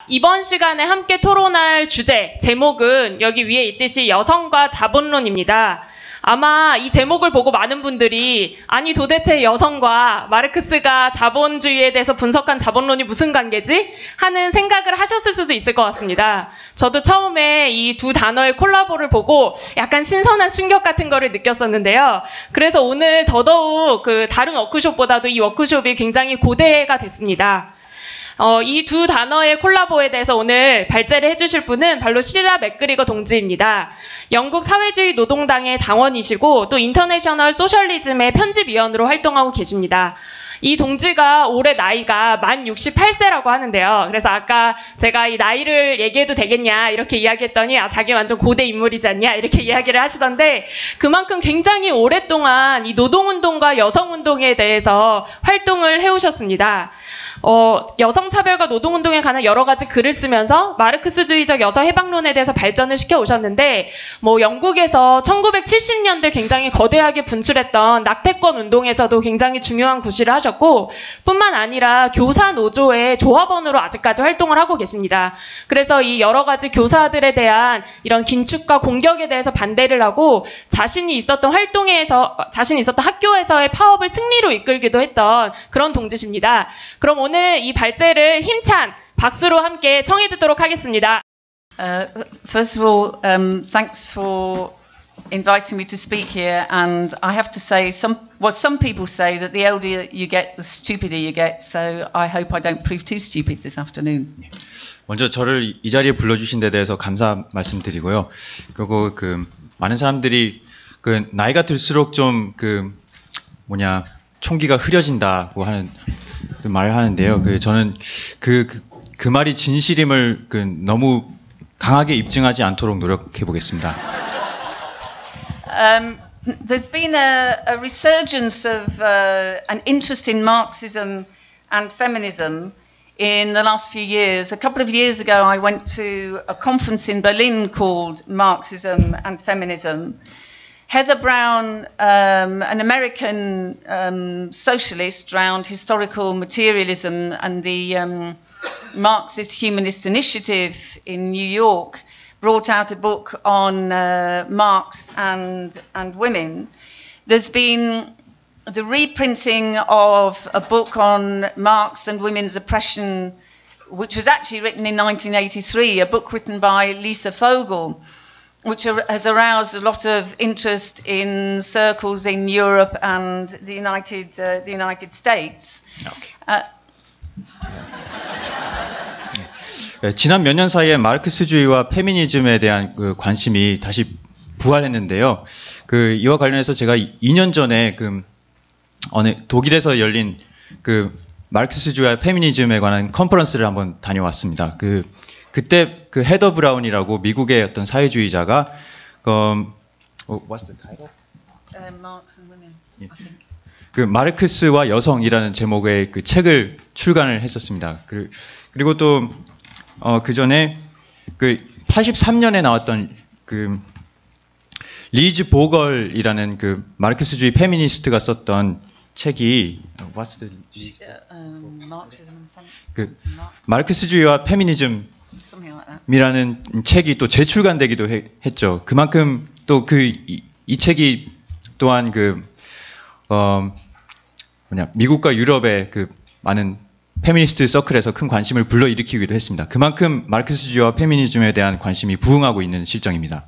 이번 시간에 함께 토론할 주제, 제목은 여기 위에 있듯이 여성과 자본론입니다. 아마 이 제목을 보고 많은 분들이 아니 도대체 여성과 마르크스가 자본주의에 대해서 분석한 자본론이 무슨 관계지? 하는 생각을 하셨을 수도 있을 것 같습니다. 저도 처음에 이 두 단어의 콜라보를 보고 약간 신선한 충격 같은 거를 느꼈었는데요. 그래서 오늘 더더욱 다른 워크숍보다도 이 워크숍이 굉장히 고대가 됐습니다. 이 두 단어의 콜라보에 대해서 오늘 발제를 해주실 분은 바로 시라 맥그리거 동지입니다. 영국 사회주의 노동당의 당원이시고 또 인터내셔널 소셜리즘의 편집위원으로 활동하고 계십니다. 이 동지가 올해 나이가 만 68세라고 하는데요. 그래서 아까 제가 이 나이를 얘기해도 되겠냐 이렇게 이야기했더니 자기 완전 고대 인물이지 않냐 이렇게 이야기를 하시던데 그만큼 굉장히 오랫동안 이 노동운동과 여성운동에 대해서 활동을 해오셨습니다. 여성차별과 노동운동에 관한 여러 가지 글을 쓰면서 마르크스주의적 여성해방론에 대해서 발전을 시켜오셨는데 영국에서 1970년대 굉장히 거대하게 분출했던 낙태권 운동에서도 굉장히 중요한 구실을 하셨고 뿐만 아니라 교사 노조의 조합원으로 아직까지 활동을 하고 계십니다. 그래서 이 여러 가지 교사들에 대한 이런 긴축과 공격에 대해서 반대를 하고 자신이 있었던 학교에서의 파업을 승리로 이끌기도 했던 그런 동지십니다. 그럼 오늘 이 발제를 힘찬 박수로 함께 청해 듣도록 하겠습니다. First of all, thanks for inviting me to speak here. And I have to say, some people say that the older you get, the stupider you get. So I hope I don't prove too stupid this afternoon. 먼저 저를 이 자리에 불러주신 데 대해서 감사 말씀드리고요. 그리고 많은 사람들이 나이가 들수록 좀 총기가 흐려진다고 하는 말을 하는데요. 저는 그 말이 진실임을 너무 강하게 입증하지 않도록 노력해 보겠습니다. There's been a resurgence of an interest in Marxism and feminism in the last few years. A couple of years ago, I went to a conference in Berlin called Marxism and Feminism. Heather Brown, an American socialist around historical materialism and the Marxist Humanist Initiative in New York, brought out a book on Marx and women. There's been the reprinting of a book on Marx and women's oppression, which was actually written in 1983, a book written by Lisa Fogel, which has aroused a lot of interest in circles in Europe and the United States. Okay. 지난 몇 년 사이에 마르크스주의와 페미니즘에 대한 관심이 다시 부활했는데요. 이와 관련해서 제가 2년 전에 독일에서 열린 마르크스주의와 페미니즘에 관한 컨퍼런스를 한번 다녀왔습니다. 그때 헤더 브라운이라고 미국의 어떤 사회주의자가 What's the title? Marx and Women. I think. 마르크스와 여성이라는 제목의 책을 출간을 했었습니다. 그리고 또 그 전에 83년에 나왔던 리즈 보걸이라는 마르크스주의 페미니스트가 썼던 책이 What's the Marxism 마르크스주의와 페미니즘 이라는 책이 또 재출간되기도 했죠. 그만큼 또 이 책이 또한 미국과 유럽의 많은 페미니스트 서클에서 큰 관심을 불러일으키기도 했습니다. 그만큼 마르크스주의와 페미니즘에 대한 관심이 부흥하고 있는 실정입니다.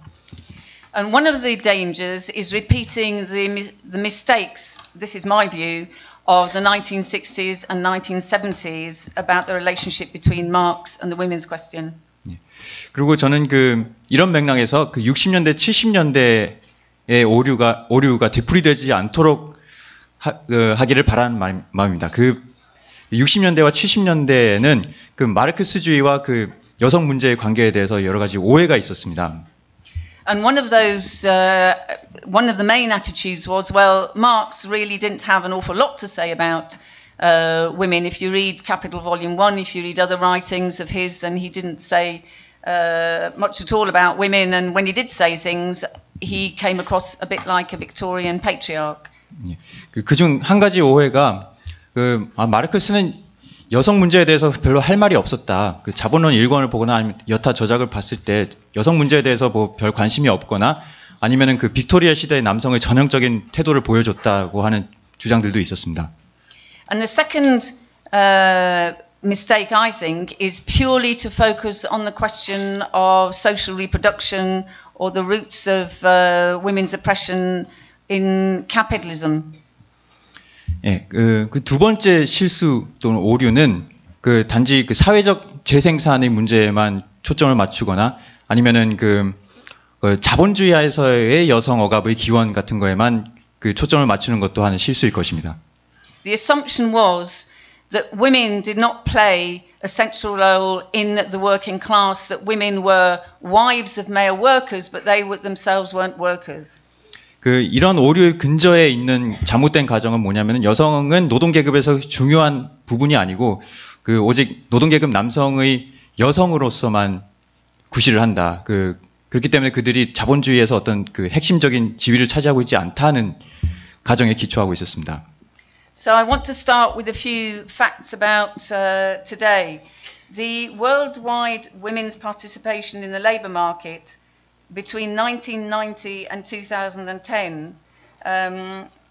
And one of the dangers is repeating the mistakes, this is my view, of the 1960s and 1970s about the relationship between Marx and the women's question. 그리고 저는 이런 맥락에서 60년대, 70년대의 오류가 되풀이되지 않도록 하기를 바라는 마음입니다. 60년대와 70년대에는 마르크스주의와 여성 문제의 관계에 대해서 여러 가지 오해가 있었습니다. And one of the main attitudes was, well, Marx really didn't have an awful lot to say about women. If you read Capital Volume 1, if you read other writings of his, then he didn't say much at all about women. And when he did say things, he came across a bit like a Victorian patriarch. 그중 한 가지 오해가 마르크스는 여성 문제에 대해서 별로 할 말이 없었다. 그 자본론 일권을 보거나 아니면 여타 저작을 봤을 때 여성 문제에 대해서 뭐 별 관심이 없거나 아니면은 그 빅토리아 시대의 남성의 전형적인 태도를 보여줬다고 하는 주장들도 있었습니다. And the second mistake, I think, is purely to focus on the question of social reproduction or the roots of women's oppression in capitalism. 예, 그 두 번째 실수 또는 오류는 그 단지 그 사회적 재생산의 문제에만 초점을 맞추거나 아니면은 그 자본주의하에서의 여성 억압의 기원 같은 거에만 그 초점을 맞추는 것도 하는 실수일 것입니다. The assumption was that women did not play a central role in the working class, that women were wives of male workers, but they themselves weren't workers. 그 이런 오류 근저에 있는 잘못된 가정은 뭐냐면은 여성은 노동계급에서 중요한 부분이 아니고 그 오직 노동계급 남성의 여성으로서만 구실을 한다. 그렇기 때문에 그들이 자본주의에서 어떤 그 핵심적인 지위를 차지하고 있지 않다는 가정에 기초하고 있었습니다. So I want to start with a few facts about today. The worldwide women's participation in the labour market between 1990 and 2010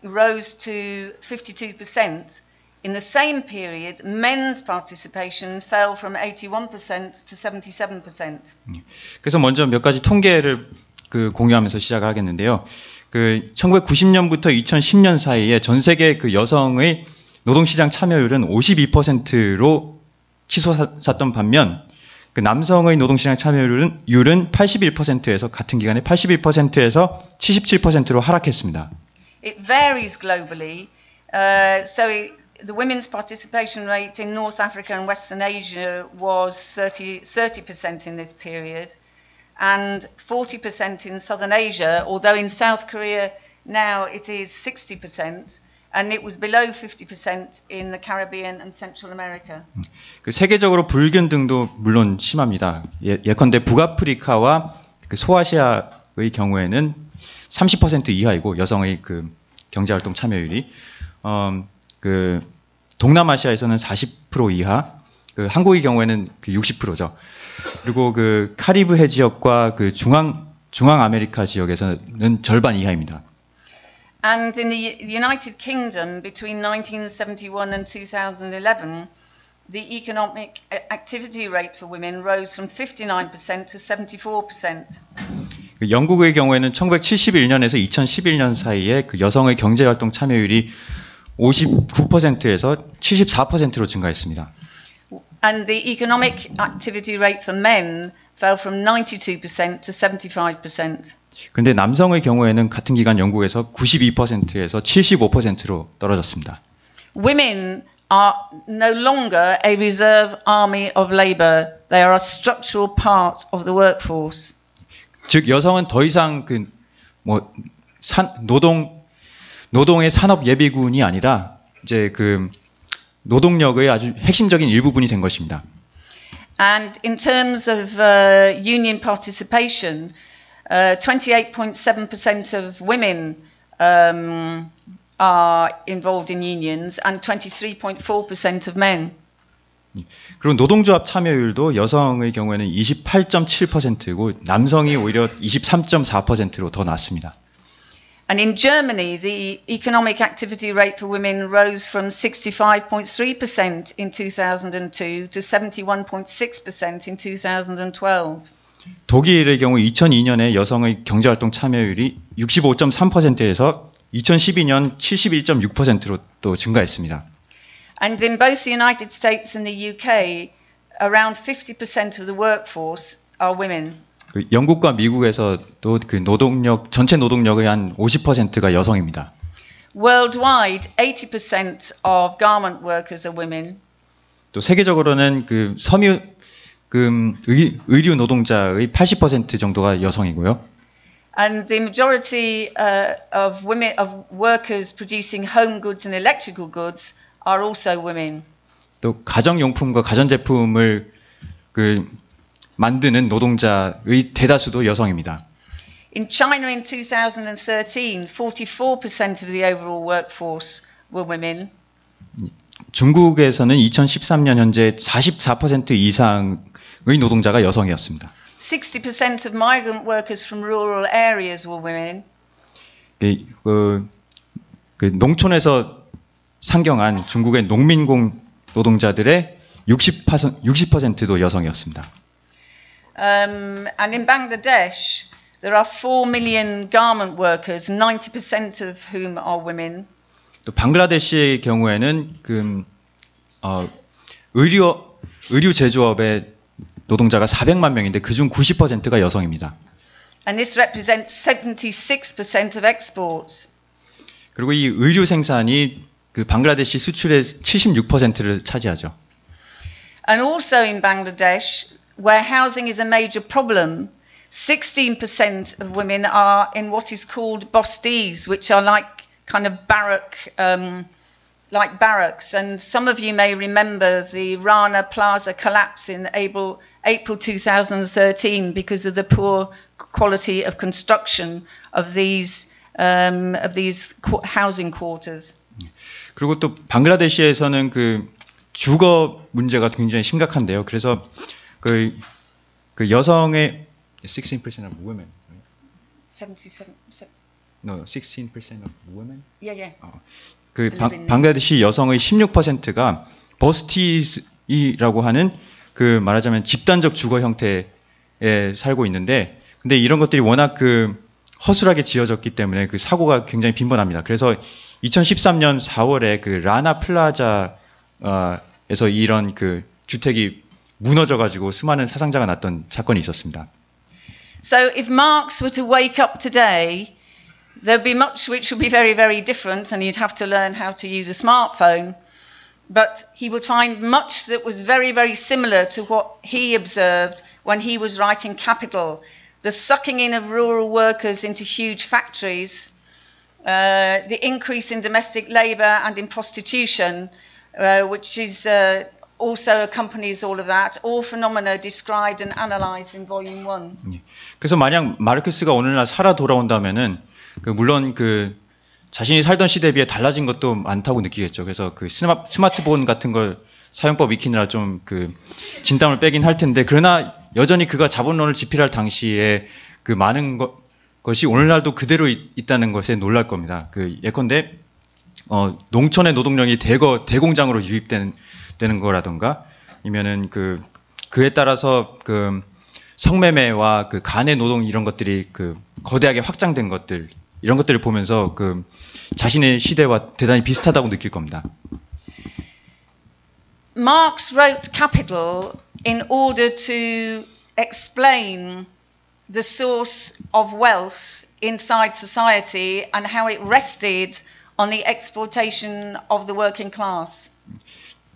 rose to 52%. In the same period, men's participation fell from 81% to 77%. 그래서 먼저 몇 가지 통계를 그 공유하면서 시작을 하겠는데요. 그 1990년부터 2010년 사이에 전 세계 그 여성의 노동시장 참여율은 52%로 치솟았던 반면 그 남성의 노동시장 참여율은 81%에서 같은 기간에 81%에서 77%로 하락했습니다. It varies globally. The women's participation rate in North Africa and Western Asia was 30% in this period, and 40% in Southern Asia, although in South Korea now it is 60%, and it was below 50% in the Caribbean and Central America. 그 세계적으로 불균등도 물론 심합니다. 예컨대 북아프리카와 그 소아시아의 경우에는 30% 이하이고 여성의 그 경제활동 참여율이 그 동남아시아에서는 40% 이하, 그 한국의 경우에는 그 60%죠. 그리고 그 카리브 해 지역과 그 중앙 아메리카 지역에서는 절반 이하입니다. And in the United Kingdom, between 1971 and 2011, the economic activity rate for women rose from 59% to 74%. 그 영국의 경우에는 1971년에서 2011년 사이에 그 여성의 경제활동 참여율이 59%에서 74%로 증가했습니다. And the economic activity rate for men fell from 92% to 75%. 그런데 남성의 경우에는 같은 기간 영국에서 92%에서 75%로 떨어졌습니다. Women are no longer a reserve army of labor. They are a structural part of the workforce. 즉 여성은 더 이상 그 노동의 산업 예비군이 아니라 이제 그 노동력의 아주 핵심적인 일부분이 된 것입니다. And in terms of union participation, 28.7% of women are involved in unions and 23.4% of men. 그리고 노동조합 참여율도 여성의 경우에는 28.7%고 남성이 오히려 23.4%로 더 낮습니다. And in Germany, the economic activity rate for women rose from 65.3% in 2002 to 71.6% in 2012. 독일의 경우 2002년에 여성의 경제활동 참여율이 65.3%에서 2012년 71.6%로 또 증가했습니다. And in both the United States and the UK, around 50% of the workforce are women. 영국과 미국에서도 그 전체 노동력의 한 50%가 여성입니다. Worldwide, 80% of garment workers are women. 또 세계적으로는 그 의류 노동자의 80% 정도가 여성이고요. And the majority of workers producing home goods and electrical goods are also women. 또 가정용품과 가전제품을 만드는 노동자의 대다수도 여성입니다. In China in 2013, 44% of the overall workforce were women. 중국에서는 2013년 현재 44% 이상의 노동자가 여성이었습니다. 60% of migrant workers from rural areas were women. 그 농촌에서 상경한 중국의 농민공 노동자들의 60%도 여성이었습니다. And in Bangladesh, there are 4 million garment workers, 90% of whom are women. 또 방글라데시의 경우에는 의류 제조업의 노동자가 400만 명인데 그중 90%가 여성입니다. And this represents 76% of exports. 그리고 이 의류 생산이 그 방글라데시 수출의 76%를 차지하죠. And also in Bangladesh, where housing is a major problem, 16% of women are in what is called bostis, which are like kind of barracks. And some of you may remember the Rana Plaza collapse in April 2013 because of the poor quality of construction of these housing quarters. 그리고 또 방글라데시에서는 그 주거 문제가 굉장히 심각한데요. 그래서 그 여성의 16% of women. 77. No, 16% of women. Yeah. 그 방글라데시 여성의 16%가 버스티라고 하는 그 말하자면 집단적 주거 형태에 살고 있는데, 근데 이런 것들이 워낙 그 허술하게 지어졌기 때문에 그 사고가 굉장히 빈번합니다. 그래서 2013년 4월에 그 라나 플라자에서 이런 그 주택이 무너져가지고 수많은 사상자가 났던 사건이 있었습니다. So if Marx were to wake up today, there'd be much which would be very, very different, and he'd have to learn how to use a smartphone. But he would find much that was very, very similar to what he observed when he was writing Capital. The sucking in of rural workers into huge factories, the increase in domestic labour and in prostitution, which is also accompanies all of that, all phenomena described and analysed in Volume 1. 그래서 만약 마르크스가 오늘날 살아 돌아온다면은 물론 그 자신이 살던 시대에 비해 달라진 것도 많다고 느끼겠죠. 그래서 그 스마트폰 같은 걸 사용법 익히느라 좀 그 진땀을 빼긴 할 텐데, 그러나 여전히 그가 자본론을 집필할 당시에 그 많은 것이 오늘날도 그대로 있다는 것에 놀랄 겁니다. 그 예컨대 농촌의 노동력이 대공장으로 유입되는 거라던가, 아니면은 그에 따라서 그 성매매와 그 간의 노동 이런 것들이 그 거대하게 확장된 것들, 이런 것들을 보면서 그 자신의 시대와 대단히 비슷하다고 느낄 겁니다. Marx wrote Capital in order to explain the source of wealth inside society and how it rested on the exploitation of the working class.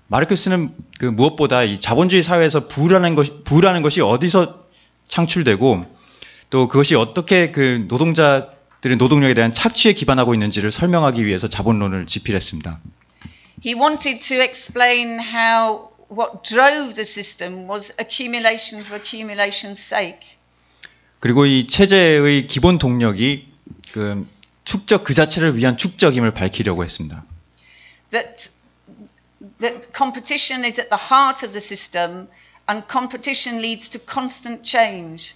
마르크스는 그 무엇보다 이 자본주의 사회에서 부라는 것이 어디서 창출되고 또 그것이 어떻게 그 노동자들의 노동력에 대한 착취에 기반하고 있는지를 설명하기 위해서 자본론을 집필했습니다. He wanted to explain how what drove the system was accumulation for accumulation's sake. 그리고 이 체제의 기본 동력이 그 축적 그 자체를 위한 축적임을 밝히려고 했습니다. That competition is at the heart of the system, and competition leads to constant change.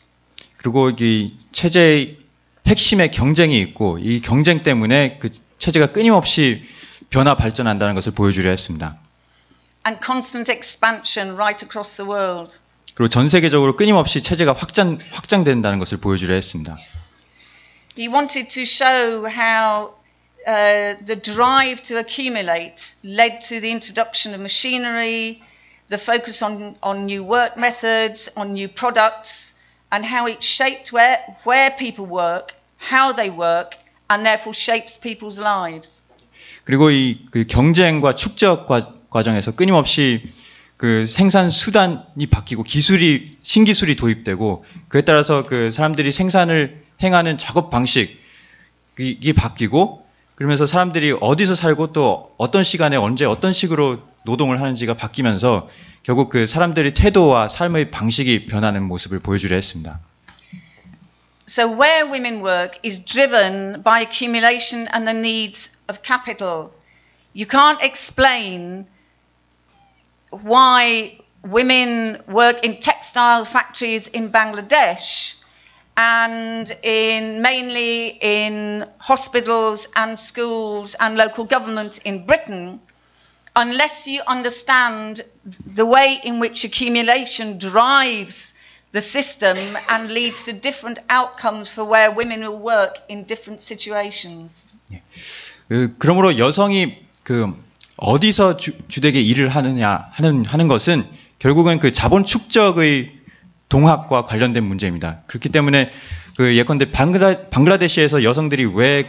그리고 이 체제의 핵심에 경쟁이 있고 이 경쟁 때문에 그 체제가 끊임없이 변화 발전한다는 것을 보여주려 했습니다. And constant expansion right across the world. 그리고 전 세계적으로 끊임없이 체제가 확장된다는 것을 보여주려 했습니다. He wanted to show how the drive to accumulate led to the introduction of machinery, the focus on new work methods, on new products, and how it shaped where people work, how they work, and therefore shapes people's lives. 그리고 그 경쟁과 축적 과정에서 끊임없이 그 생산 수단이 바뀌고 신기술이 도입되고 그에 따라서 그 사람들이 생산을 행하는 작업 방식이 바뀌고 그러면서 사람들이 어디서 살고 또 어떤 시간에 언제 어떤 식으로 노동을 하는지가 바뀌면서 결국 그 사람들의 태도와 삶의 방식이 변하는 모습을 보여주려 했습니다. So where women work is driven by accumulation and the needs of capital. You can't explain why women work in textile factories in Bangladesh and mainly in hospitals and schools and local government in Britain, unless you understand the way in which accumulation drives the system and leads to different outcomes for where women will work in different situations. 그러므로 여성이 어디서 주되게 일을 하는 것은 결국은 그 자본 축적의 동학과 관련된 문제입니다. 그렇기 때문에 예컨대 방글라데시에서 여성들이 왜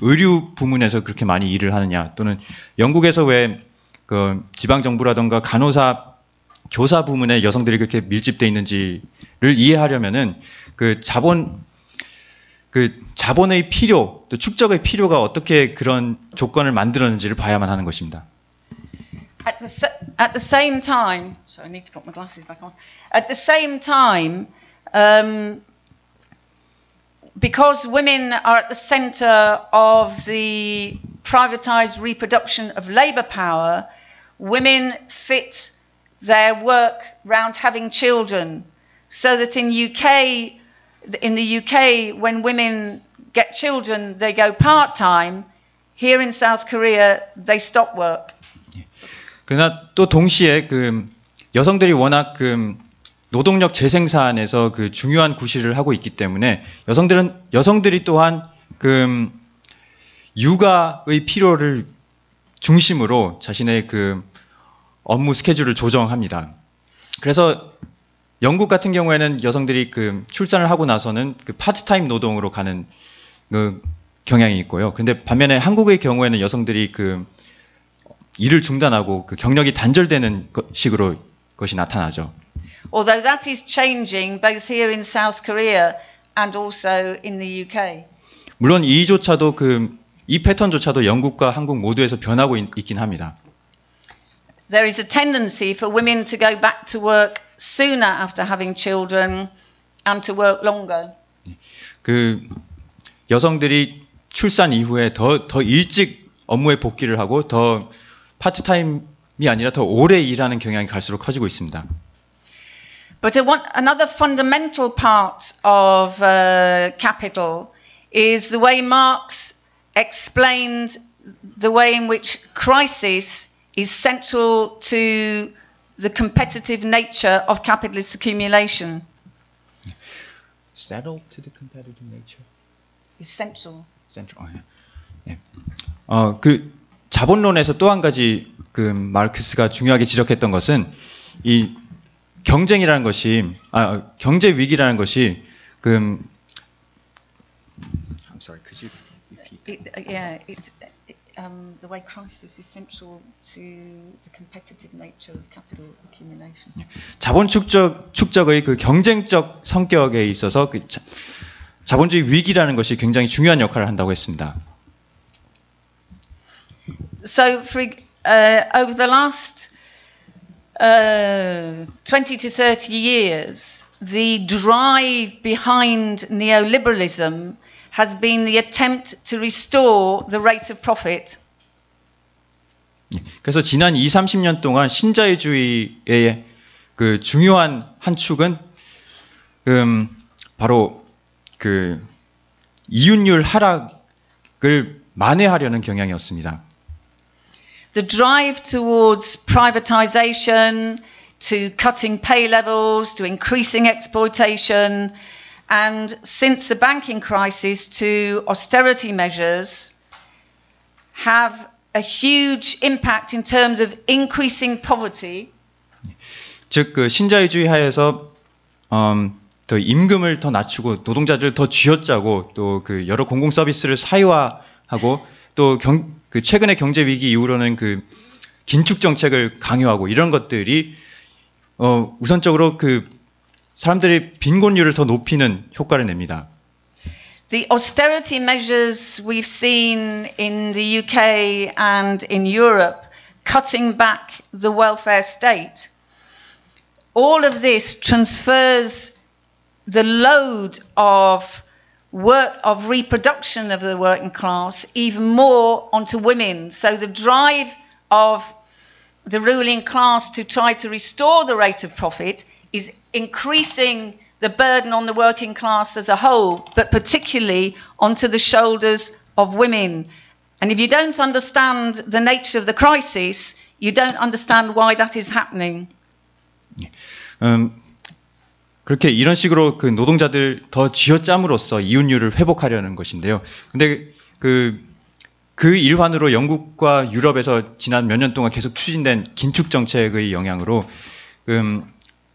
의류 부문에서 그렇게 많이 일을 하느냐, 또는 영국에서 왜 지방 정부라던가 간호사, 교사 부문에 여성들이 그렇게 밀집돼 있는지를 이해하려면은 자본의 필요, 또 축적의 필요가 어떻게 그런 조건을 만들었는지를 봐야만 하는 것입니다. At the same time, so I need to put my glasses back on. At the same time, because women are at the centre of the privatised reproduction of labour power, women fit their work round having children, so that in the UK, when women get children, they go part-time. Here in South Korea, they stop work. 그러나 또 동시에 여성들이 워낙 노동력 재생산에서 중요한 구실을 하고 있기 때문에 여성들이 또한 육아의 필요를 중심으로 자신의 업무 스케줄을 조정합니다. 그래서 영국 같은 경우에는 여성들이 출산을 하고 나서는 파트타임 노동으로 가는 경향이 있고요. 그런데 반면에 한국의 경우에는 여성들이 일을 중단하고 경력이 단절되는 식으로 것이 나타나죠. Although that is changing both here in South Korea and also in the UK. 물론 이조차도 이 패턴조차도 영국과 한국 모두에서 변하고 있긴 합니다. There is a tendency for women to go back to work sooner after having children and to work longer. 여성들이 출산 이후에 더 일찍 업무에 복귀를 하고 더 파트타임이 아니라 더 오래 일하는 경향이 갈수록 커지고 있습니다. But another fundamental part of capital is the way Marx explained the way in which crisis is central to the competitive nature of capitalist accumulation. Central to the competitive nature. Essential. Central. 예. 자본론에서 또 한 가지 마르크스가 중요하게 지적했던 것은 이 경쟁이라는 것이 경제 위기라는 것이 I'm sorry, could you repeat? The way crisis is central to the competitive nature of capital accumulation. 자본 축적의 경쟁적 성격에 있어서 자본주의 위기라는 것이 굉장히 중요한 역할을 한다고 했습니다. So, over the last 20 to 30 years, the drive behind neoliberalism has been the attempt to restore the rate of profit. 그래서 지난 20-30년 동안 신자유주의의 중요한 한 축은 바로 이윤율 하락을 만회하려는 경향이었습니다. The drive towards privatization, to cutting pay levels, to increasing exploitation, and since the banking crisis to austerity measures have a huge impact in terms of increasing poverty. 즉 신자유주의 하에서 더 임금을 더 낮추고 노동자들을 더 쥐어짜고 또 여러 공공 서비스를 사유화하고 또 최근의 경제 위기 이후로는 긴축 정책을 강요하고 이런 것들이 우선적으로 사람들의 빈곤율을 더 높이는 효과를 냅니다. The austerity measures we've seen in the UK and in Europe, cutting back the welfare state, all of this transfers the load of work of reproduction of the working class even more onto women. So the drive of the ruling class to try to restore the rate of profit is increasing the burden on the working class as a whole, but particularly onto the shoulders of women. And if you don't understand the nature of the crisis, you don't understand why that is happening. 그렇게 이런 식으로 그 노동자들 더 쥐어짬으로써 이윤율을 회복하려는 것인데요. 근데 그 일환으로 영국과 유럽에서 지난 몇 년 동안 계속 추진된 긴축 정책의 영향으로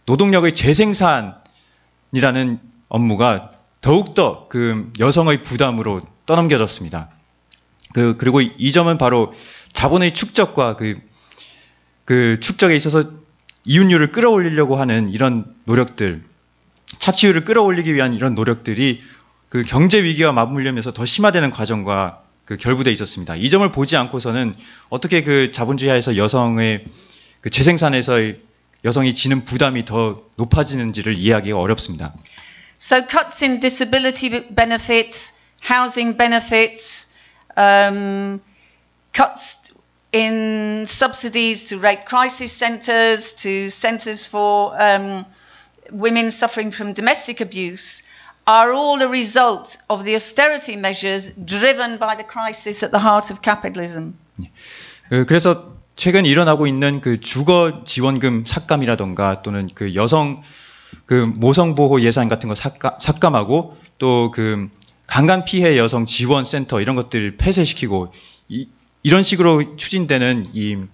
노동력의 재생산이라는 업무가 더욱더 그 여성의 부담으로 떠넘겨졌습니다. 그리고 이 점은 바로 자본의 축적과 그 축적에 있어서 이윤율을 끌어올리려고 하는 이런 노력들, 착취율을 끌어올리기 위한 이런 노력들이 그 경제 위기와 맞물리면서 더 심화되는 과정과 그 결부돼 있었습니다. 이 점을 보지 않고서는 어떻게 그 자본주의 하에서 여성의 그 재생산에서의 여성이 지는 부담이 더 높아지는지를 이해하기가 어렵습니다. So cuts in disability benefits, housing benefits, cuts in subsidies to rape crisis centres, to centres for women suffering from domestic abuse, are all a result of the austerity measures driven by the crisis at the heart of capitalism. 그래서 최근 일어나고 있는 그 주거 지원금 삭감이라던가 또는 그 여성 그 모성 보호 예산 같은 거 삭감하고 또 그 강간 피해 여성 지원 센터 이런 것들을 폐쇄시키고 이런 식으로 추진되는 이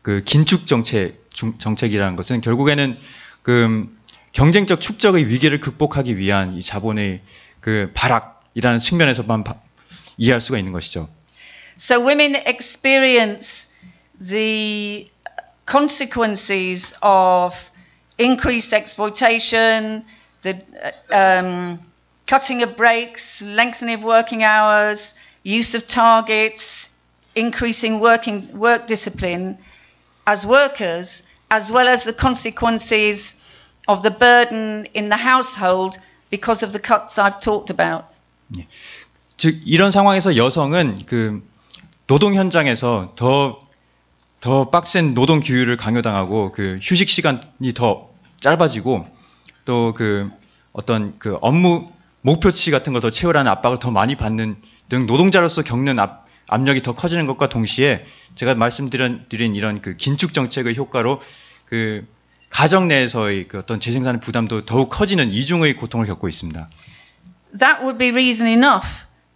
그 긴축 정책이라는 것은 결국에는 그 경쟁적 축적의 위기를 극복하기 위한 이 자본의 그 발악이라는 측면에서만 이해할 수가 있는 것이죠. So women experience the consequences of increased exploitation, the cutting of breaks, lengthening of working hours, use of targets, increasing work discipline as workers, as well as the consequences of the burden in the household because of the cuts I've talked about. 즉 이런 상황에서 여성은 그 노동 현장에서 더 빡센 노동 규율을 강요당하고 그 휴식 시간이 더 짧아지고 또 그 어떤 그 업무 목표치 같은 거 더 채우라는 압박을 더 많이 받는 등 노동자로서 겪는 압력이 더 커지는 것과 동시에 제가 말씀드린 이런 그 긴축 정책의 효과로 그 가정 내에서의 그 어떤 재생산의 부담도 더욱 커지는 이중의 고통을 겪고 있습니다. That would be reason enough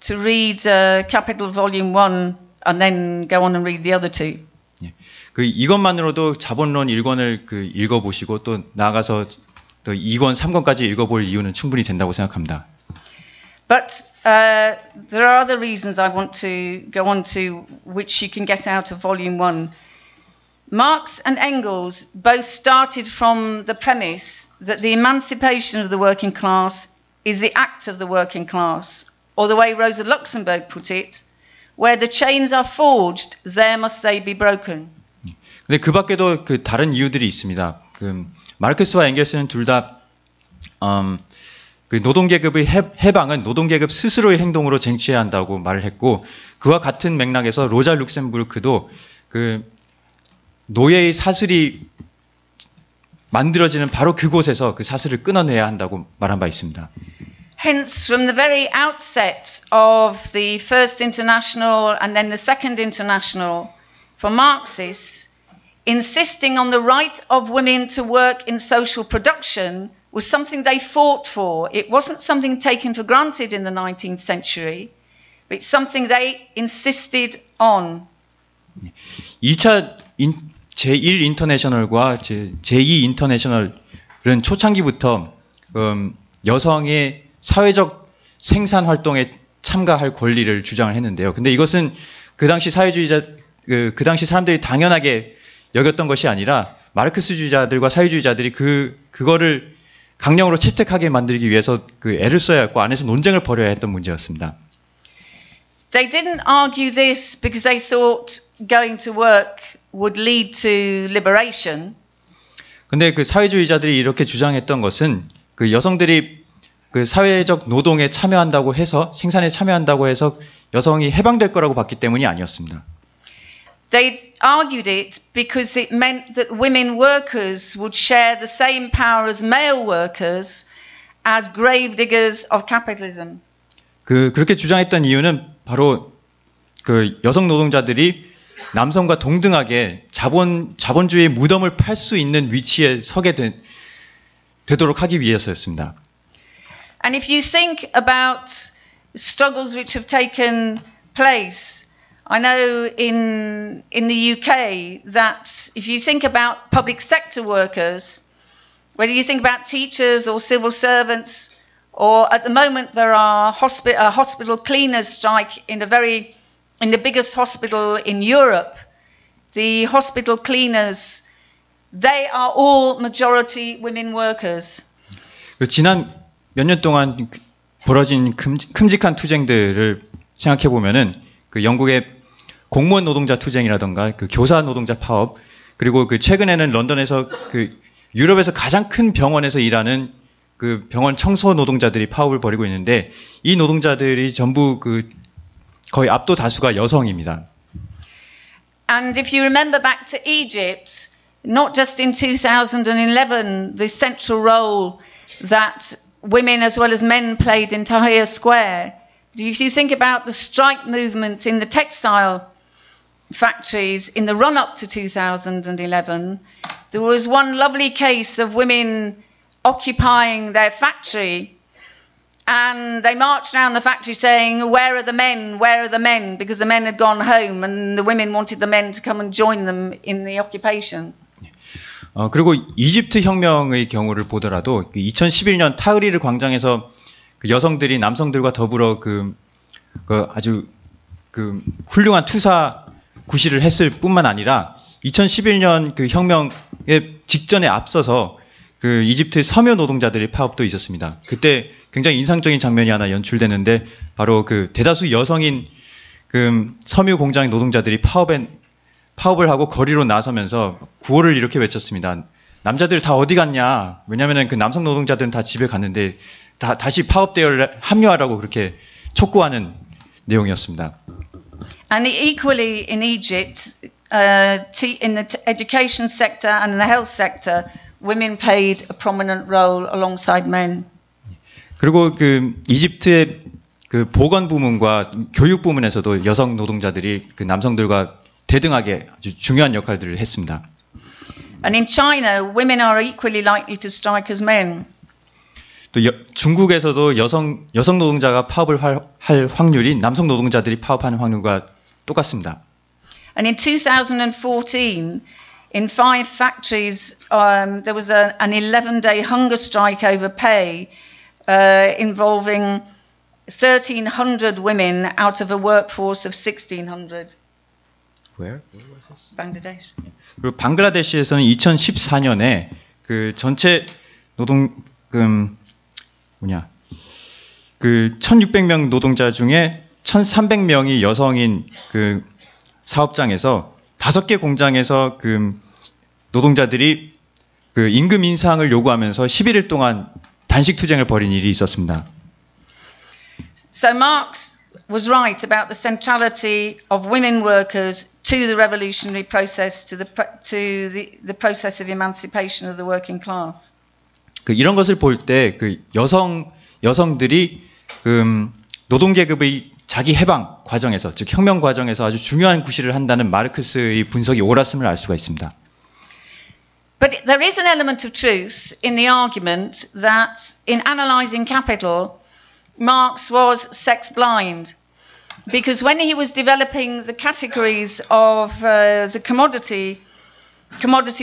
to read Capital Volume 1 and then go on and read the other two. 그 이것만으로도 자본론 1권을 그 읽어보시고 또 나아가서 또 2권, 3권까지 읽어볼 이유는 충분히 된다고 생각합니다. But there are other reasons I want to go on to which you can get out of Volume 1. Marx and Engels both started from the premise that the emancipation of the working class is the act of the working class, or the way Rosa Luxemburg put it, where the chains are forged, there must they be broken. 근데 그 밖에도 그 다른 이유들이 있습니다. 그 마르크스와 엥겔스는 둘 다 그 노동계급의 해방은 노동계급 스스로의 행동으로 쟁취해야 한다고 말을 했고 그와 같은 맥락에서 로자 룩셈부르크도 그 노예의 사슬이 만들어지는 바로 그곳에서 그 사슬을 끊어내야 한다고 말한 바 있습니다. Hence, from the very outset of the First International and then the Second International, for Marxists, insisting on the right of women to work in social production was something they fought for. It wasn't something taken for granted in the 19th century, but it's something they insisted on. 2차 제1 인터내셔널과 제2 인터내셔널은 초창기부터 여성의 사회적 생산 활동에 참가할 권리를 주장을 했는데요. 근데 이것은 그 당시 그 당시 사람들이 당연하게 여겼던 것이 아니라 마르크스주의자들과 사회주의자들이 그거를 강령으로 채택하게 만들기 위해서 그 애를 써야 했고 안에서 논쟁을 벌여야 했던 문제였습니다. They didn't argue this because they thought going to work would lead to liberation. 근데 그 사회주의자들이 이렇게 주장했던 것은 그 여성들이 그 사회적 노동에 참여한다고 해서 생산에 참여한다고 해서 여성이 해방될 거라고 봤기 때문이 아니었습니다. They argued it because it meant that women workers would share the same power as male workers as grave diggers of capitalism. 그렇게 주장했던 이유는 바로 그 여성 노동자들이 남성과 동등하게 자본주의의 무덤을 팔 수 있는 위치에 서게 되도록 하기 위해서였습니다. And if you think about struggles which have taken place, I know in the UK that if you think about public sector workers, whether you think about teachers or civil servants, or at the moment there are hospital cleaners strike in the biggest hospital in Europe, the hospital cleaners, they are all majority women workers. 지난 몇 년 동안 벌어진 큼직한 투쟁들을 생각해 보면은 그 영국의 공무원 노동자 투쟁이라던가 그 교사 노동자 파업, 그리고 그 최근에는 런던에서 그 유럽에서 가장 큰 병원에서 일하는 그 병원 청소 노동자들이 파업을 벌이고 있는데, 이 노동자들이 전부 그 거의 압도 다수가 여성입니다. And if you remember back to Egypt, not just in 2011, the central role that women as well as men played in Tahrir Square, if you think about the strike movement in the textile factories in the run-up to 2011, there was one lovely case of women occupying their factory, and they marched around the factory saying, "Where are the men? Where are the men?" Because the men had gone home and the women wanted the men to come and join them in the occupation. 그리고 이집트 혁명의 경우를 보더라도 2011년 타흐리르 광장에서 그 여성들이 남성들과 더불어 그 아주 그 훌륭한 투사 구실을 했을 뿐만 아니라 2011년 그 혁명의 직전에 앞서서 그 이집트 섬유 노동자들의 파업도 있었습니다. 그때 굉장히 인상적인 장면이 하나 연출되는데, 바로 그 대다수 여성인 그 섬유 공장 노동자들이 파업을 하고 거리로 나서면서 구호를 이렇게 외쳤습니다. 남자들 다 어디 갔냐? 왜냐면은 그 남성 노동자들은 다 집에 갔는데 다시 파업 대열에 합류하라고 그렇게 촉구하는 내용이었습니다. And equally in Egypt, in the education sector and in the health sector, women played a prominent role alongside men. 그리고 그 이집트의 그 보건 부문과 교육 부문에서도 여성 노동자들이 그 남성들과 대등하게 아주 중요한 역할들을 했습니다. And in China, women are equally likely to strike as men. 또 중국에서도 여성 노동자가 파업을 할 확률이 남성 노동자들이 파업하는 확률과 똑같습니다. And in 2014, in 5 factories, there was an 11-day hunger strike over pay involving 1,300 women out of a workforce of 1,600. Where was this? Bangladesh. 그리고 방글라데시에서는 2014년에 그 전체 노동 그 1,600명 노동자 중에 1,300명이 여성인 그 사업장에서 5개 공장에서 그 노동자들이 그 임금 인상을 요구하면서 11일 동안 단식 투쟁을 벌인 일이 있었습니다. So Marx was right about the centrality of women workers to the revolutionary process, to the process of emancipation of the working class. 그 이런 것을 볼 때 그 여성들이 그 노동 계급의 자기 해방 과정에서, 즉 혁명 과정에서 아주 중요한 구실을 한다는 마르크스의 분석이 옳았음을 알 수가 있습니다. But there is an element of truth in the argument that in analysing capital, Marx was sex blind, because when he was developing the categories of the commodity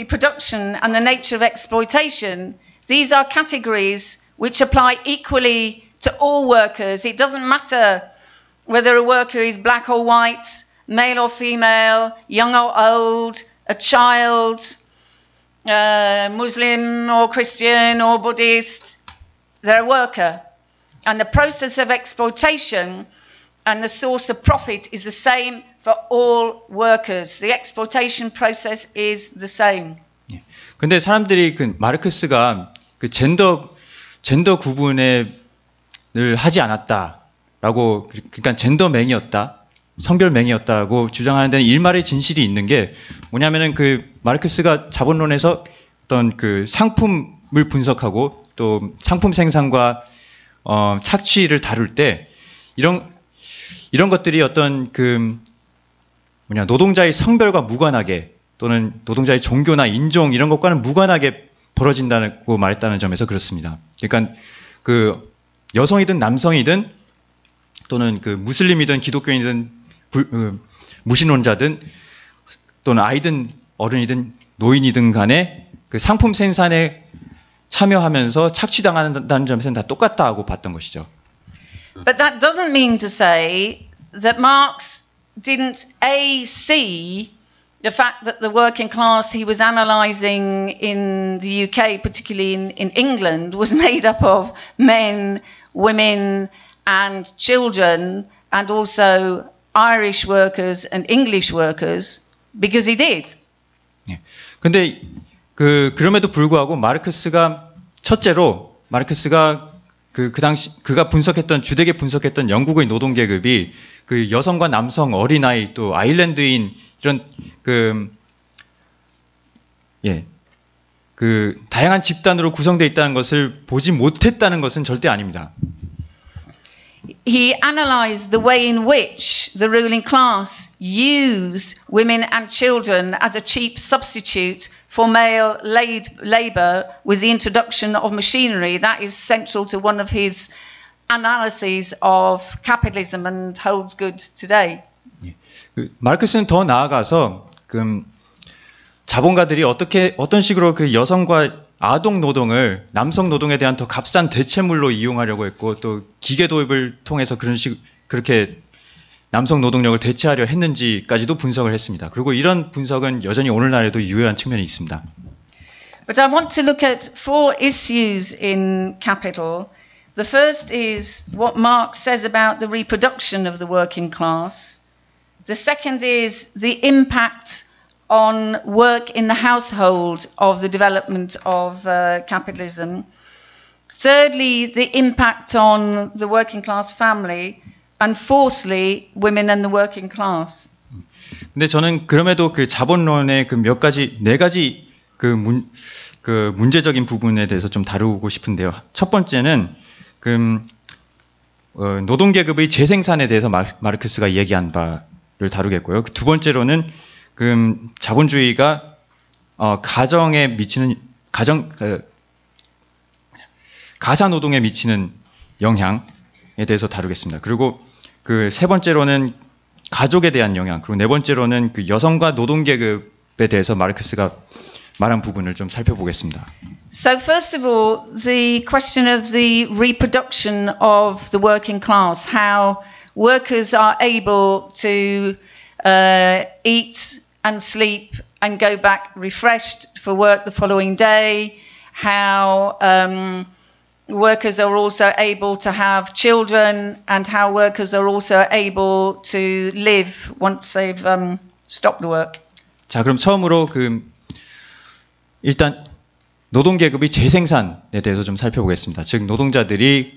production and the nature of exploitation, these are categories which apply equally to all workers. It doesn't matter whether a worker is black or white, male or female, young or old, a child, Muslim or Christian or Buddhist, they're a worker. And the process of exploitation and the source of profit is the same for all workers. The exploitation process is the same. 근데 사람들이 그 마르크스가 그 젠더 구분을 하지 않았다라고, 그러니까 젠더맨이었다, 성별맹이였다고 주장하는 데는 일말의 진실이 있는 게 뭐냐면은 그 마르크스가 자본론에서 어떤 그 상품을 분석하고 또 상품 생산과 착취를 다룰 때 이런 것들이 어떤 그 노동자의 성별과 무관하게 또는 노동자의 종교나 인종 이런 것과는 무관하게 벌어진다고 말했다는 점에서 그렇습니다. 그러니까 그 여성이든 남성이든 또는 그 무슬림이든 기독교인이든 무신론자든 또는 아이든 어른이든 노인이든 간에 그 상품 생산에 참여하면서 착취당한다는 점에서는 다 똑같다고 봤던 것이죠. But that doesn't mean to say that Marx didn't see the fact that the working class he was analysing in the UK, particularly in England, was made up of men, women and children and also Irish workers and English workers, because he did. 근데 그럼에도 불구하고 마르크스가 첫째로 그 당시 그가 주되게 분석했던 영국의 노동 계급이 그 여성과 남성, 어린아이 또 아일랜드인 이런 그 다양한 집단으로 구성되어 있다는 것을 보지 못했다는 것은 절대 아닙니다. He analysed the way in which the ruling class used women and children as a cheap substitute for male labour with the introduction of machinery. That is central to one of his analyses of capitalism and holds good today. 마르크스는 더 나아가서 자본가들이 어떤 식으로 그 여성과 아동 노동을 남성 노동에 대한 더 값싼 대체물로 이용하려고 했고 또 기계 도입을 통해서 그렇게 남성 노동력을 대체하려 했는지까지도 분석을 했습니다. 그리고 이런 분석은 여전히 오늘날에도 유효한 측면이 있습니다. But I want to look at 4 issues in Capital. The first is what Marx says about the reproduction of the working class. The second is the impact on work in the household of the development of capitalism. Thirdly, the impact on the working class family. And fourthly, women and the working class. 근데 저는 그럼에도 그 자본론의 네 가지 문제적인 부분에 대해서 좀 다루고 싶은데요. 첫 번째는 노동 계급의 재생산에 대해서 마르크스가 얘기한 바를 다루겠고요. 두 번째로는 자본주의가 가정에 미치는 가사 노동에 미치는 영향에 대해서 다루겠습니다. 그리고 세 번째로는 가족에 대한 영향, 그리고 네 번째로는 여성과 노동 계급에 대해서 마르크스가 말한 부분을 좀 살펴보겠습니다. So first of all, the question of the reproduction of the working class, how workers are able to eat and sleep and go back refreshed for work the following day, how workers are also able to have children and how workers are also able to live once they've stopped the work. 자, 그럼 처음으로 일단 노동 계급의 재생산에 대해서 좀 살펴보겠습니다. 즉 노동자들이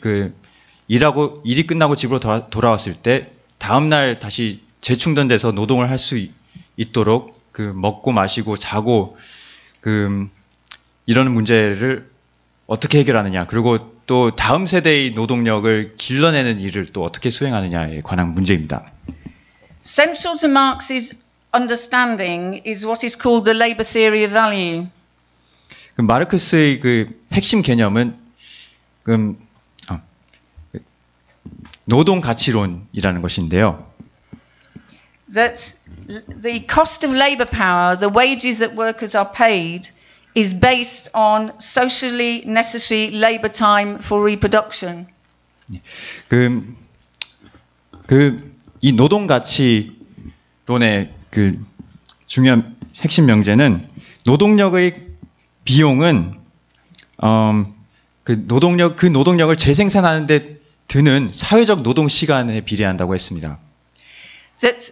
일이 끝나고 집으로 돌아왔을 때 다음 날 다시 재충전돼서 노동을 할 수 있도록 먹고 마시고 자고 이런 문제를 어떻게 해결하느냐, 그리고 또 다음 세대의 노동력을 길러내는 일을 또 어떻게 수행하느냐에 관한 문제입니다. Central to Marx's understanding is what is called the labor theory of value. 마르크스의 핵심 개념은 노동 가치론이라는 것인데요. That the cost of labor power, the wages that workers are paid, is based on socially necessary labor time for reproduction. 이 노동 가치론의 중요한 핵심 명제는 노동력의 비용은 노동력을 재생산하는 데 드는 사회적 노동 시간에 비례한다고 했습니다. That,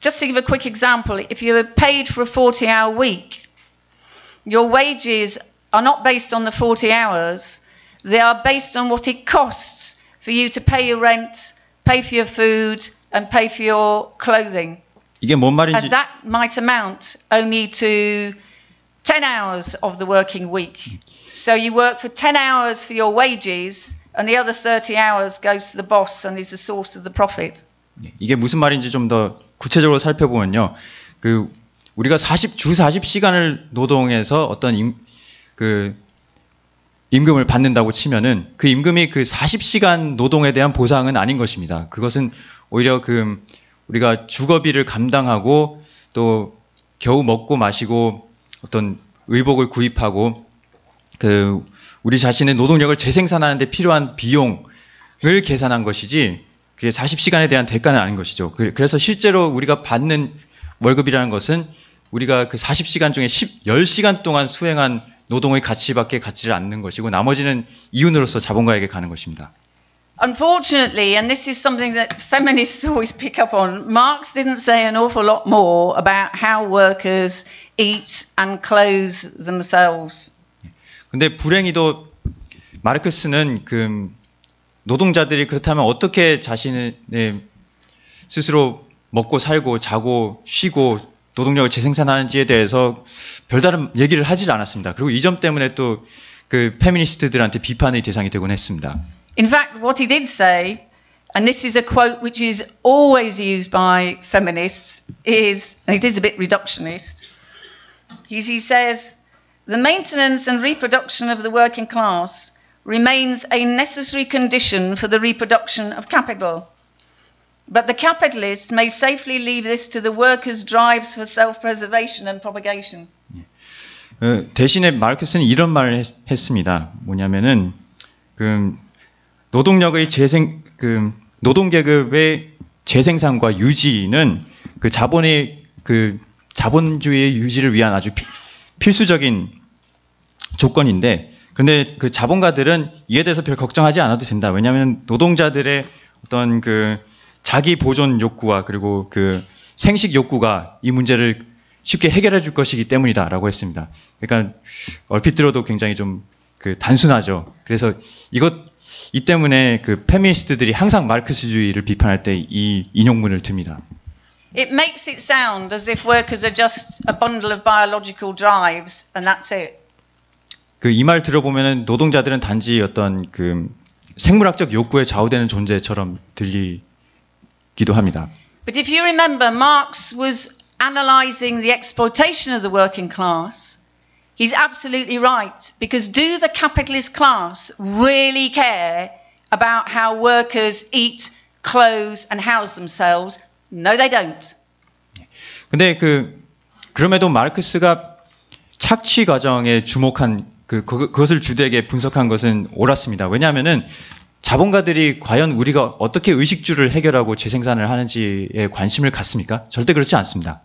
just to give a quick example, if you're paid for a 40-hour week, your wages are not based on the 40 hours, they are based on what it costs for you to pay your rent, pay for your food, and pay for your clothing. 이게 뭔 말인지 And that might amount only to 10 hours of the working week. So you work for 10 hours for your wages, and the other 30 hours goes to the boss and is the source of the profit. 이게 무슨 말인지 좀 더 구체적으로 살펴보면요. 그 우리가 주 40시간을 노동해서 어떤 임금을 받는다고 치면은 그 임금이 그 40시간 노동에 대한 보상은 아닌 것입니다. 그것은 오히려 우리가 주거비를 감당하고 또 겨우 먹고 마시고 어떤 의복을 구입하고 우리 자신의 노동력을 재생산하는 데 필요한 비용을 계산한 것이지 그게 40시간에 대한 대가는 아닌 것이죠. 그래서 실제로 우리가 받는 월급이라는 것은 우리가 그 40시간 중에 10시간 동안 수행한 노동의 가치밖에 갖지를 않는 것이고 나머지는 이윤으로서 자본가에게 가는 것입니다. Unfortunately, and this is something that feminists always pick up on, Marx didn't say an awful lot more about how workers eat and clothe themselves. 근데 불행히도 마르크스는 노동자들이 그렇다면 어떻게 자신의 스스로 먹고 살고 자고 쉬고 노동력을 재생산하는지에 대해서 별다른 얘기를 하질 않았습니다. 그리고 이 점 때문에 또 페미니스트들한테 비판의 대상이 되곤 했습니다. In fact, what he did say, and this is a quote which is always used by feminists, is, and it is a bit reductionist, he says, the maintenance and reproduction of the working class remains a necessary condition for the reproduction of capital. But the capitalist may safely leave this to the workers' drives for self-preservation and propagation. 대신에 마르크스는 이런 말을 했습니다. 뭐냐면은 노동력의 노동계급의 재생산과 유지는 자본주의의 유지를 위한 아주 필수적인 조건인데, 그런데 자본가들은 이에 대해서 별 걱정하지 않아도 된다. 왜냐하면 노동자들의 어떤 자기 보존 욕구와 그리고 생식 욕구가 이 문제를 쉽게 해결해 줄 것이기 때문이다라고 했습니다. 그러니까 얼핏 들어도 굉장히 좀 단순하죠. 그래서 이 때문에 페미니스트들이 항상 마르크스주의를 비판할 때 이 인용문을 듭니다. It makes it sound as if workers are just a bundle of biological drives and that's it. 이 말 들어보면은 노동자들은 단지 어떤 생물학적 욕구에 좌우되는 존재처럼 들리기도 합니다. But if you remember, Marx was analysing the exploitation of the working class. He's absolutely right, because do the capitalist class really care about how workers eat, clothe and house themselves? No, they don't. 근데 그럼에도 마르크스가 착취 과정에 주목한 그것을 주되게 분석한 것은 옳았습니다. 왜냐하면은 자본가들이 과연 우리가 어떻게 의식주를 해결하고 재생산을 하는지에 관심을 갖습니까? 절대 그렇지 않습니다.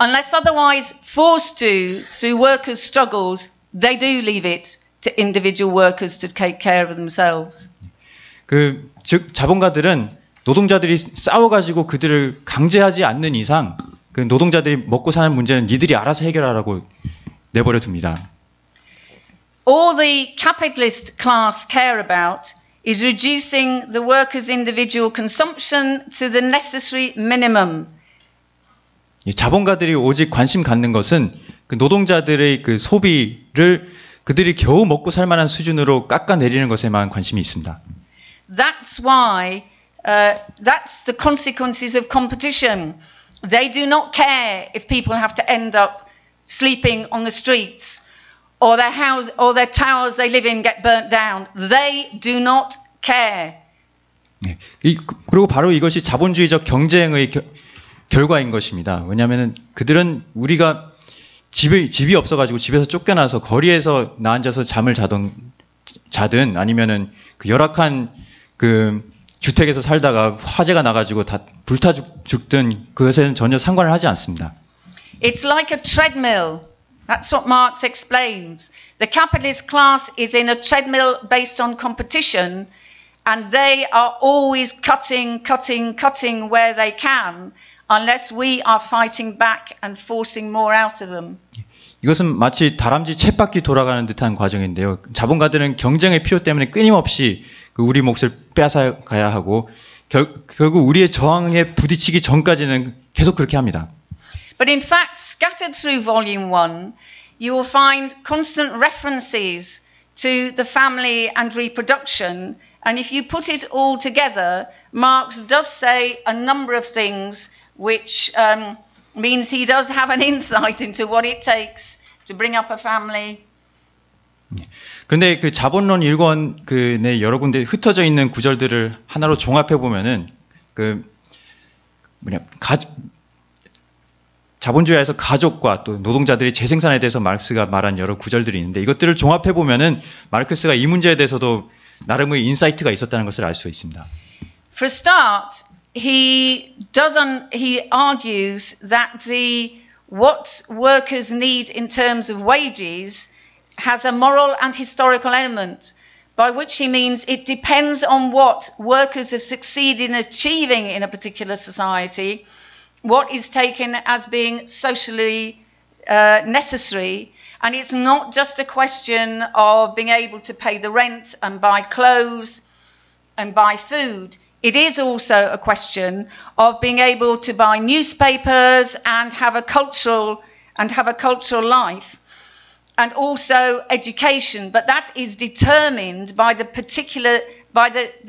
Unless otherwise forced to through workers' struggles, they do leave it to individual workers to take care of themselves. 즉 자본가들은 노동자들이 싸워가지고 그들을 강제하지 않는 이상 노동자들이 먹고 사는 문제는 니들이 알아서 해결하라고 내버려 둡니다. All the capitalist class care about is reducing the workers' individual consumption to the necessary minimum. 자본가들이 오직 관심 갖는 것은 노동자들의 소비를 그들이 겨우 먹고 살 만한 수준으로 깎아내리는 것에만 관심이 있습니다. That's why that's the consequences of competition. They do not care if people have to end up sleeping on the streets or their house or their towers they live in get burnt down. They do not care. 그리고 바로 이것이 자본주의적 경쟁의 결과인 것입니다. 왜냐하면 그들은 우리가 집이 없어가지고 집에서 쫓겨나서 거리에서 나앉아서 잠을 자든 아니면은 열악한 주택에서 살다가 화재가 나가지고 다 불타 죽든 그것에는 전혀 상관을 하지 않습니다. It's like a treadmill. That's what Marx explains. The capitalist class is in a treadmill based on competition, and they are always cutting where they can. Unless we are fighting back and forcing more out of them. 이것은 마치 다람쥐 쳇바퀴 돌아가는 듯한 과정인데요. 자본가들은 경쟁의 필요 때문에 끊임없이 우리 몫을 빼앗아가야 하고 결국 우리의 저항에 부딪히기 전까지는 계속 그렇게 합니다. But in fact, scattered through volume 1, you will find constant references to the family and reproduction. And if you put it all together, Marx does say a number of things which means he does have an insight into what it takes to bring up a family. 그런데 그 자본론 1권 그 내 여러 군데 흩어져 있는 구절들을 하나로 종합해 보면은 자본주의에서 가족과 또 노동자들이 재생산에 대해서 마르크스가 말한 여러 구절들이 있는데 이것들을 종합해 보면은 마르크스가 이 문제에 대해서도 나름의 인사이트가 있었다는 것을 알 수 있습니다. For a start, he argues that what workers need in terms of wages has a moral and historical element, by which he means it depends on what workers have succeeded in achieving in a particular society, what is taken as being socially necessary, and it's not just a question of being able to pay the rent and buy clothes and buy food. It is also a question of being able to buy newspapers and have a cultural life, and also education. But that is determined by the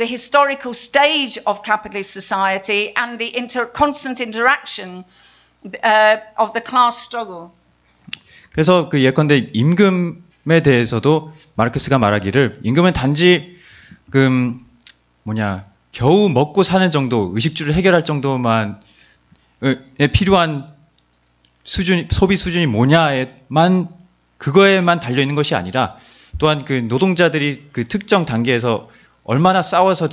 historical stage of capitalist society and the constant interaction of the class struggle. 그래서 그 예컨대 임금에 대해서도 마르크스가 말하기를 임금은 단지 겨우 먹고 사는 정도, 의식주를 해결할 정도만 필요한 소비 수준이 뭐냐에만 그거에만 달려 있는 것이 아니라 또한 그 노동자들이 그 특정 단계에서 얼마나 싸워서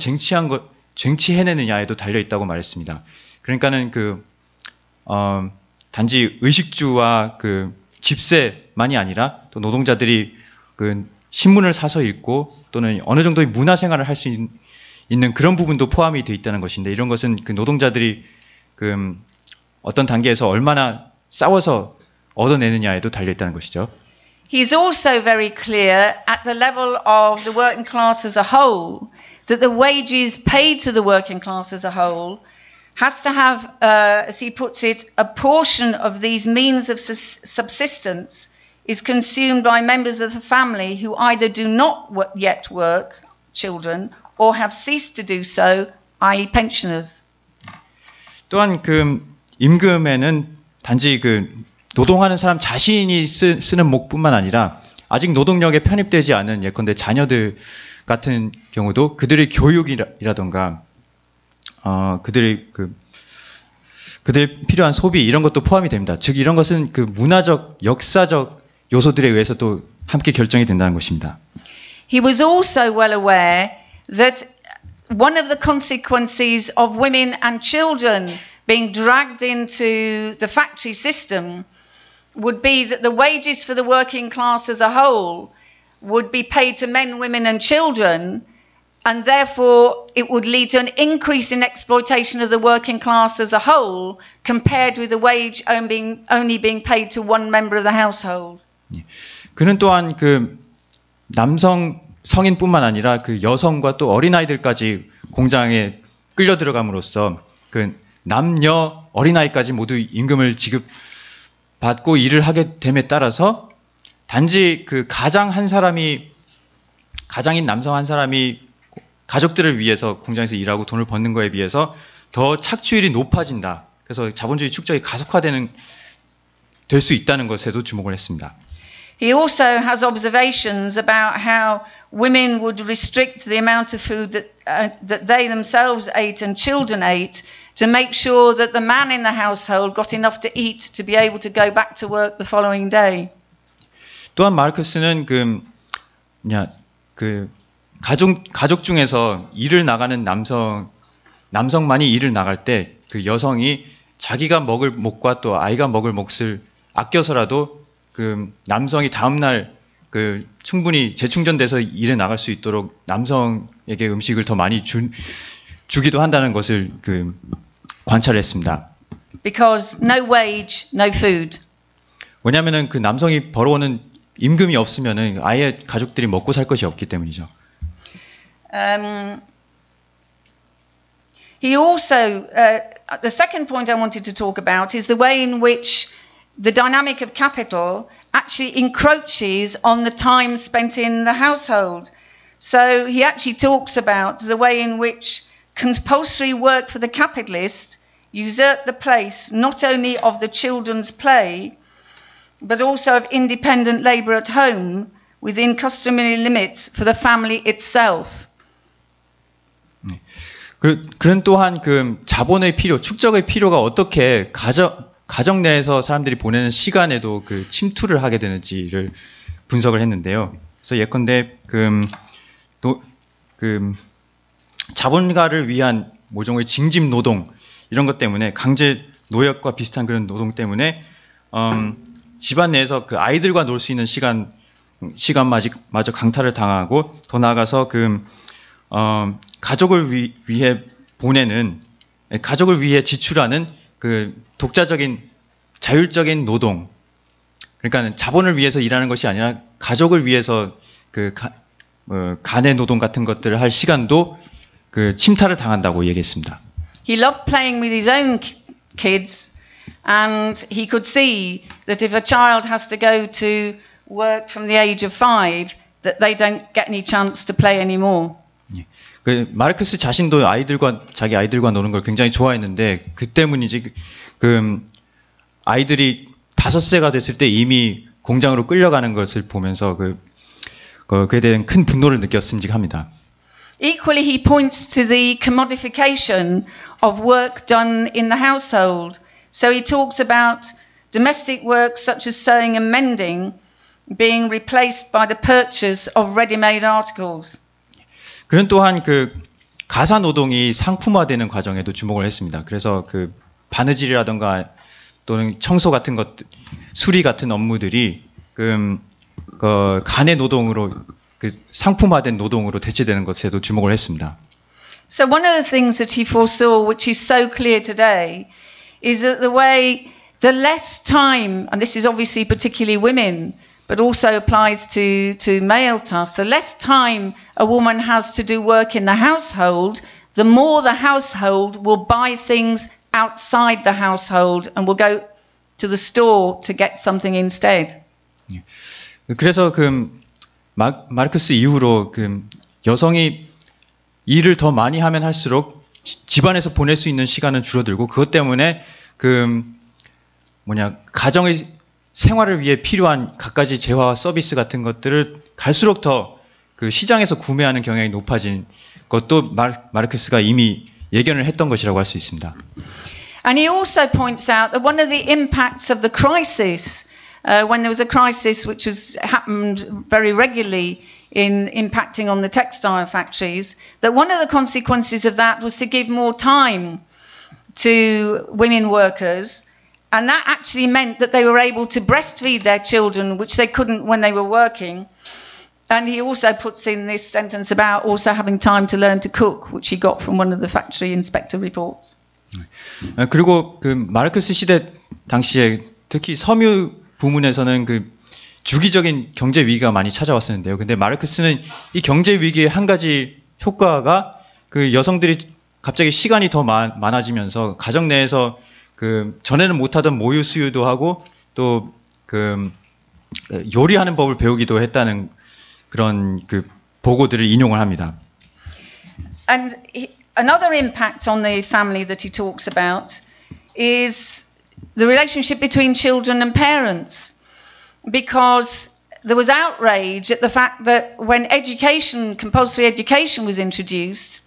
쟁취해내느냐에도 달려 있다고 말했습니다. 그러니까는 단지 의식주와 집세만이 아니라 또 노동자들이 신문을 사서 읽고 또는 어느 정도의 문화생활을 할 수 있는 그런 부분도 포함이 되어 있다는 것인데 이런 것은 노동자들이 어떤 단계에서 얼마나 싸워서 얻어내느냐에도 달려 있다는 것이죠. He's also very clear at the level of the working class as a whole that the wages paid to the working class as a whole has to have, as he puts it, a portion of these means of subsistence is consumed by members of the family who either do not yet work, children, or have ceased to do so, i.e. pensioners. 또한 임금에는 단지 노동하는 사람 자신이 쓰는 목뿐만 아니라 아직 노동력에 편입되지 않은 예컨대 자녀들 같은 경우도 그들의 교육이라던가 그들의 필요한 소비 이런 것도 포함이 됩니다. 즉 이런 것은 문화적, 역사적 요소들에 의해서 또 함께 결정이 된다는 것입니다. He was also well aware that one of the consequences of women and children being dragged into the factory system would be that the wages for the working class as a whole would be paid to men, women and children, and therefore it would lead to an increase in exploitation of the working class as a whole compared with the wage only being paid to one member of the household. 그는 또한 성인뿐만 아니라 여성과 또 어린아이들까지 공장에 끌려 들어감으로써 남녀 어린아이까지 모두 임금을 지급받고 일을 하게 됨에 따라서 단지 가장인 남성 한 사람이 가족들을 위해서 공장에서 일하고 돈을 버는 거에 비해서 더 착취율이 높아진다. 그래서 자본주의 축적이 가속화될 수 있다는 것에도 주목을 했습니다. He also has observations about how women would restrict the amount of food that they themselves ate and children ate to make sure that the man in the household got enough to eat to be able to go back to work the following day. 또한 마르크스는 가족 중에서 일을 나가는 남성만이 일을 나갈 때 여성이 자기가 먹을 목과 또 아이가 먹을 몫을 아껴서라도 남성이 다음날 충분히 재충전돼서 일에 나갈 수 있도록 남성에게 음식을 더 많이 주기도 한다는 것을 관찰했습니다. Because no wage, no food. 왜냐하면은 남성이 벌어오는 임금이 없으면은 아예 가족들이 먹고 살 것이 없기 때문이죠. he also, the second point I wanted to talk about is the way in which the dynamic of capital actually encroaches on the time spent in the household. So he actually talks about the way in which compulsory work for the capitalist usurp the place not only of the children's play, but also of independent labour at home within customary limits for the family itself. 그는 또한 그 자본의 필요, 축적의 필요가 어떻게 가정 내에서 사람들이 보내는 시간에도 그 침투를 하게 되는지를 분석을 했는데요. 그래서 예컨대 자본가를 위한 모종의 징집 노동 이런 것 때문에 강제 노역과 비슷한 그런 노동 때문에 집안 내에서 그 아이들과 놀 수 있는 시간마저 강탈을 당하고 더 나아가서 가족을 위해 지출하는 그 독자적인 자율적인 노동, 그러니까 자본을 위해서 일하는 것이 아니라 가족을 위해서 간의 노동 같은 것들을 할 시간도 그 침탈을 당한다고 얘기했습니다. He loved playing with his own kids, and he could see that if a child has to go to work from the age of 5, that they don't get any chance to play anymore. 그 마르크스 자신도 자기 아이들과 노는 걸 굉장히 좋아했는데 그 때문이지 아이들이 5세가 됐을 때 이미 공장으로 끌려가는 것을 보면서 그에 대한 큰 분노를 느꼈음직합니다. Equally, he points to the commodification of work done in the household. So he talks about domestic work such as sewing and mending being replaced by the purchase of ready-made articles. 그는 또한 가사 노동이 상품화되는 과정에도 주목을 했습니다. 그래서 바느질이라던가 또는 청소 같은 수리 같은 업무들이 간의 노동으로 상품화된 노동으로 대체되는 것에도 주목을 했습니다. So one of the things that he foresaw, which is so clear today, is that the less time, and this is obviously particularly women, but also applies to male tasks. The less time a woman has to do work in the household, the more the household will buy things outside the household and will go to the store to get something instead. 그래서 마르크스 이후로 여성이 일을 더 많이 하면 할수록 집안에서 보낼 수 있는 시간은 줄어들고 그것 때문에 가정의 생활을 위해 필요한 갖가지 재화와 서비스 같은 것들을 갈수록 더 시장에서 구매하는 경향이 높아진 것도 마르크스가 이미 예견을 했던 것이라고 할 수 있습니다. And he also points out that one of the impacts of the crisis, when there was a crisis which happened very regularly in impacting on the textile factories, that one of the consequences of that was to give more time to women workers. And that actually meant that they were able to breastfeed their children, which they couldn't when they were working. And he also puts in this sentence about also having time to learn to cook, which he got from one of the factory inspector reports. 그리고 마르크스 시대 당시에 특히 섬유 부문에서는 주기적인 경제 위기가 많이 찾아왔었는데요. 근데 마르크스는 이 경제 위기의 한 가지 효과가 여성들이 갑자기 시간이 더 많아지면서 가정 내에서 전에는 못하던 모유 수유도 하고 또 요리하는 법을 배우기도 했다는 그런 보고들을 인용을 합니다. And another impact on the family that he talks about is the relationship between children and parents, because there was outrage at the fact that when compulsory education was introduced,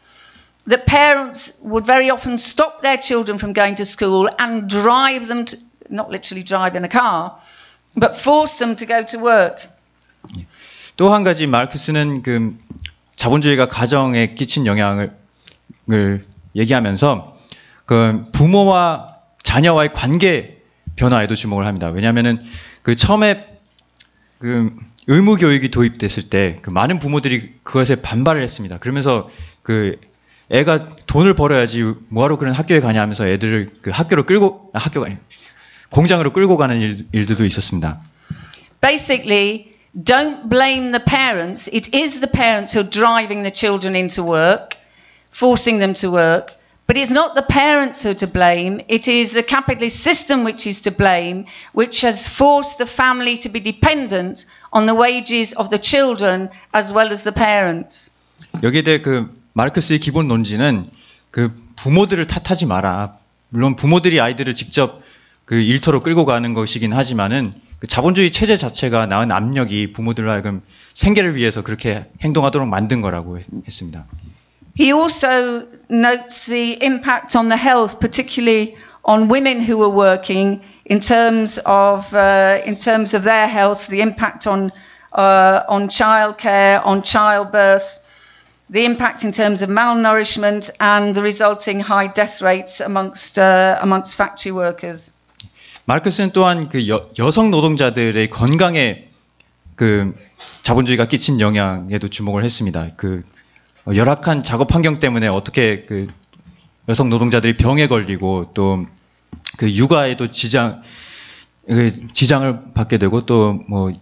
that parents would very often stop their children from going to school and drive them to, not literally drive in a car, but force them to go to work. 또 한 가지 마르크스는 자본주의가 가정에 끼친 영향을 얘기하면서 부모와 자녀와의 관계 변화에도 주목을 합니다. 왜냐하면은 처음에 의무 교육이 도입됐을 때 많은 부모들이 그것에 반발을 했습니다. 그러면서 애가 돈을 벌어야지 뭐하러 그런 학교에 가냐 하면서 애들을 공장으로 끌고 가는 일들도 있었습니다. Basically, don't blame the parents. It is the parents who are driving the children into work, forcing them to work. But it's not the parents who are to blame, it is the capitalist system which is to blame, which has forced the family to be dependent on the wages of the children as well as the parents. 여기에 대해 그 마르크스의 기본 논지는 그 부모들을 탓하지 마라. 물론 부모들이 아이들을 직접 그 일터로 끌고 가는 것이긴 하지만은 그 자본주의 체제 자체가 낳은 압력이 부모들로 하여금 생계를 위해서 그렇게 행동하도록 만든 거라고 했습니다. He also notes the impact on the health, particularly on women who are working, in terms of their health, the impact on childcare, on childbirth, the impact in terms of malnourishment, and the resulting high death rates amongst factory workers. 마르크스는 또한 그 여성 노동자들의 건강에 그 자본주의가 끼친 영향에도 주목을 했습니다. 그 열악한 작업 환경 때문에 어떻게 그 여성 노동자들이 병에 걸리고 또 그 육아에도 지장을 받게 되고 또 뭐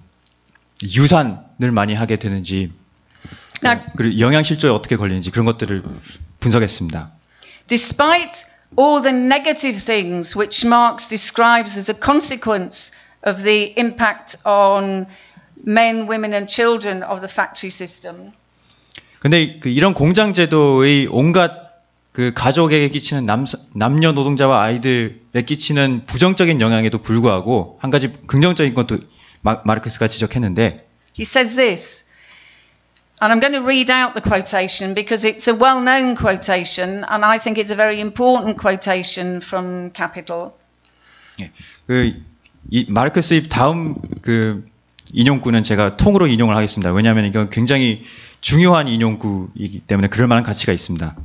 유산을 많이 하게 되는지 그리고 영양실조에 어떻게 걸리는지 그런 것들을 분석했습니다. Despite all the negative things which Marx describes as a consequence of the impact on men, women and children of the factory system. 근데 그 이런 공장 제도의 온갖 그 가족에게 끼치는 남녀 노동자와 아이들에 끼치는 부정적인 영향에도 불구하고 한 가지 긍정적인 것도 마르크스가 지적했는데 He says this, and I'm going to read out the quotation because it's a well-known quotation and I think it's a very important quotation from Capital. 이 마르크스의 다음 그 인용구는 제가 통으로 인용을 하겠습니다. 왜냐하면 이건 굉장히 중요한 인용구이기 때문에 그럴 만한 가치가 있습니다.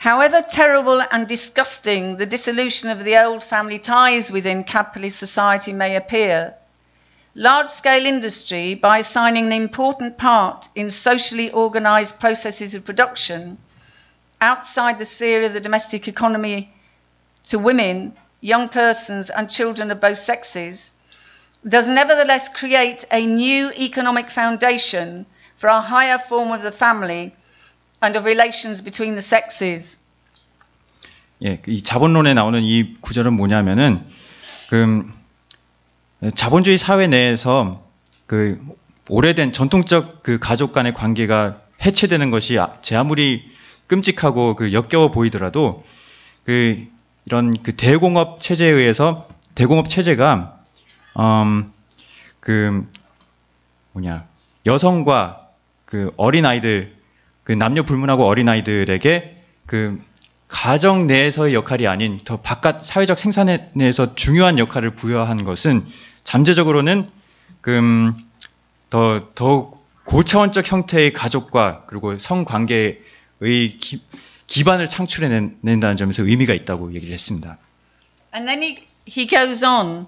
However terrible and disgusting the dissolution of the old family ties within capitalist society may appear, large-scale industry, by assigning an important part in socially organized processes of production outside the sphere of the domestic economy to women, young persons and children of both sexes, does nevertheless create a new economic foundation for a higher form of the family and of relations between the sexes. 예, 이 자본론에 나오는 이 구절은 뭐냐면은 그 자본주의 사회 내에서 그 오래된 전통적 그 가족 간의 관계가 해체되는 것이 제 아무리 끔찍하고 그 역겨워 보이더라도 그 이런 그 대공업 체제에 의해서 대공업 체제가 그 여성과 그 어린 아이들 그 남녀 불문하고 어린 아이들에게 그 가정 내에서의 역할이 아닌 더 바깥 사회적 생산에 내에서 중요한 역할을 부여한 것은 잠재적으로는 그 더 고차원적 형태의 가족과 그리고 성관계의 기반을 창출해낸다는 점에서 의미가 있다고 얘기를 했습니다. And then he goes on.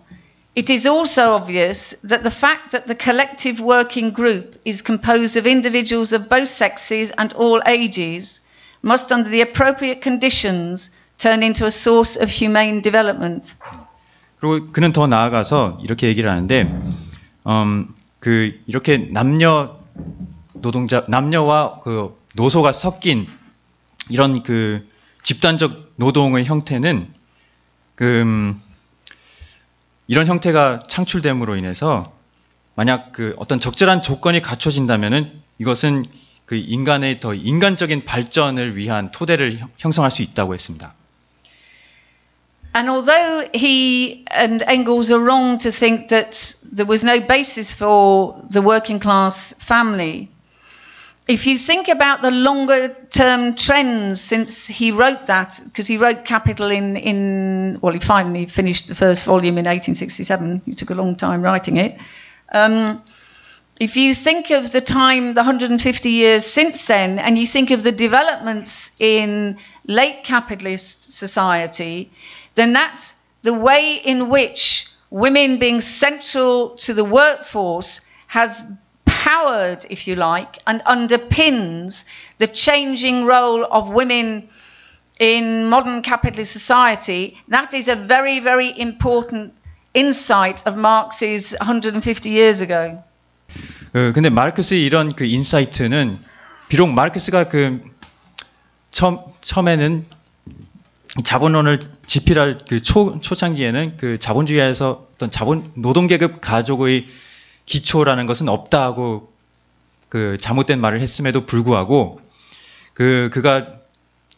It is also obvious that the fact that the collective working group is composed of individuals of both sexes and all ages must, under the appropriate conditions, turn into a source of humane development. 그리고 그는 더 나아가서 이렇게 얘기를 하는데, 그 이렇게 남녀와 그 노소가 섞인 이런 그 집단적 노동의 형태는 이런 형태가 창출됨으로 인해서 만약 그 어떤 적절한 조건이 갖춰진다면은 이것은 그 인간의 더 인간적인 발전을 위한 토대를 형성할 수 있다고 했습니다. And although he and Engels are wrong to think that there was no basis for the working class family, if you think about the longer term trends since he wrote that, because he wrote Capital well, he finally finished the first volume in 1867. He took a long time writing it. If you think of the time, the 150 years since then, and you think of the developments in late capitalist society, then that's the way in which women being central to the workforce has powered, if you like, and underpins the changing role of women in modern capitalist society. That is a very, very important insight of Marx's 150 years ago. 근데 마르크스의 이런 그 인사이트는 비록 마르크스가 그 처음에는 자본론을 집필할 그 초창기에는 그 자본주의에서 어떤 노동계급 가족의 기초라는 것은 없다고 그 잘못된 말을 했음에도 불구하고 그가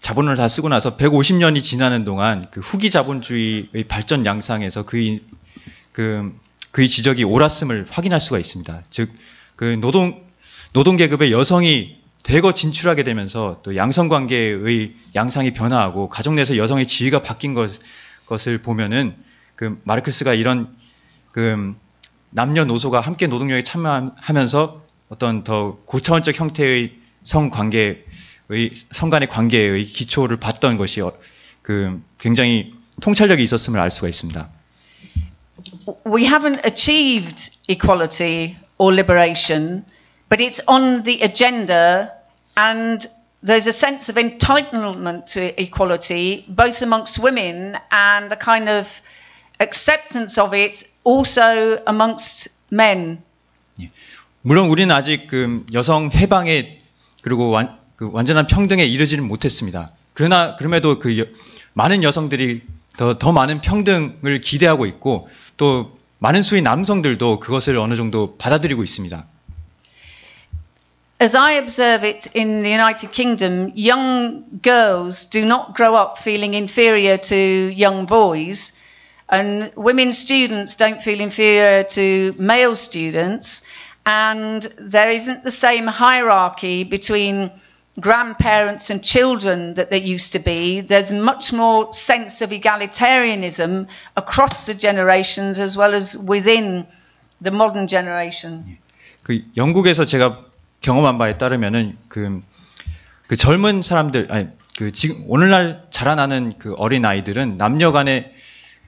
자본론을 다 쓰고 나서 150년이 지나는 동안 그 후기 자본주의의 발전 양상에서 그의 지적이 옳았음을 확인할 수가 있습니다. 즉, 그 노동계급의 여성이 대거 진출하게 되면서 또 양성관계의 양상이 변화하고 가정 내에서 여성의 지위가 바뀐 것을 보면은 그 마르크스가 이런 그 남녀노소가 함께 노동력에 참여하면서 어떤 더 고차원적 형태의 성 간의 관계의 기초를 봤던 것이 그 굉장히 통찰력이 있었음을 알 수가 있습니다. We haven't achieved equality or liberation, but it's on the agenda, and there's a sense of entitlement to equality, both amongst women and a kind of acceptance of it also amongst men. 물론 우리는 아직 그 여성 해방에 그리고 완전한 평등에 이르지는 못했습니다. 그럼에도 많은 여성들이 더 많은 평등을 기대하고 있고 또 많은 수의 남성들도 그것을 어느 정도 받아들이고 있습니다. As I observe it in the United Kingdom, young girls do not grow up feeling inferior to young boys, and women students don't feel inferior to male students, and there isn't the same hierarchy between grandparents and children that there used to be. There's much more sense of egalitarianism across the generations as well as within the modern generation. 그 영국에서 제가 경험한 바에 따르면은 그 젊은 사람들 지금 오늘날 자라나는 그 어린 아이들은 남녀 간의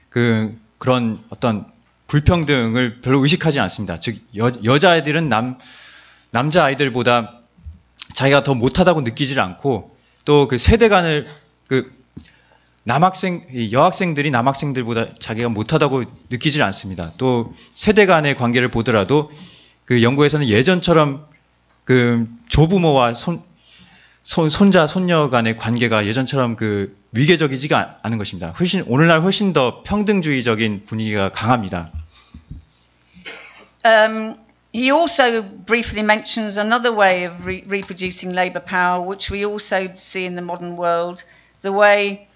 그런 어떤 불평등을 별로 의식하지 않습니다. 즉 여자아이들은 남자 아이들보다 자기가 더 못하다고 느끼질 않고 또 그 세대 간을 여학생들이 남학생들보다 자기가 못하다고 느끼질 않습니다. 또 세대 간의 관계를 보더라도 그 영국에서는 예전처럼 그 조부모와 손자 손녀 간의 관계가 예전처럼 그 위계적이지가 않은 것입니다. 오늘날 훨씬 더 평등주의적인 분위기가 강합니다. He also briefly mentions another way of reproducing labour power, which we also see in the modern world, the way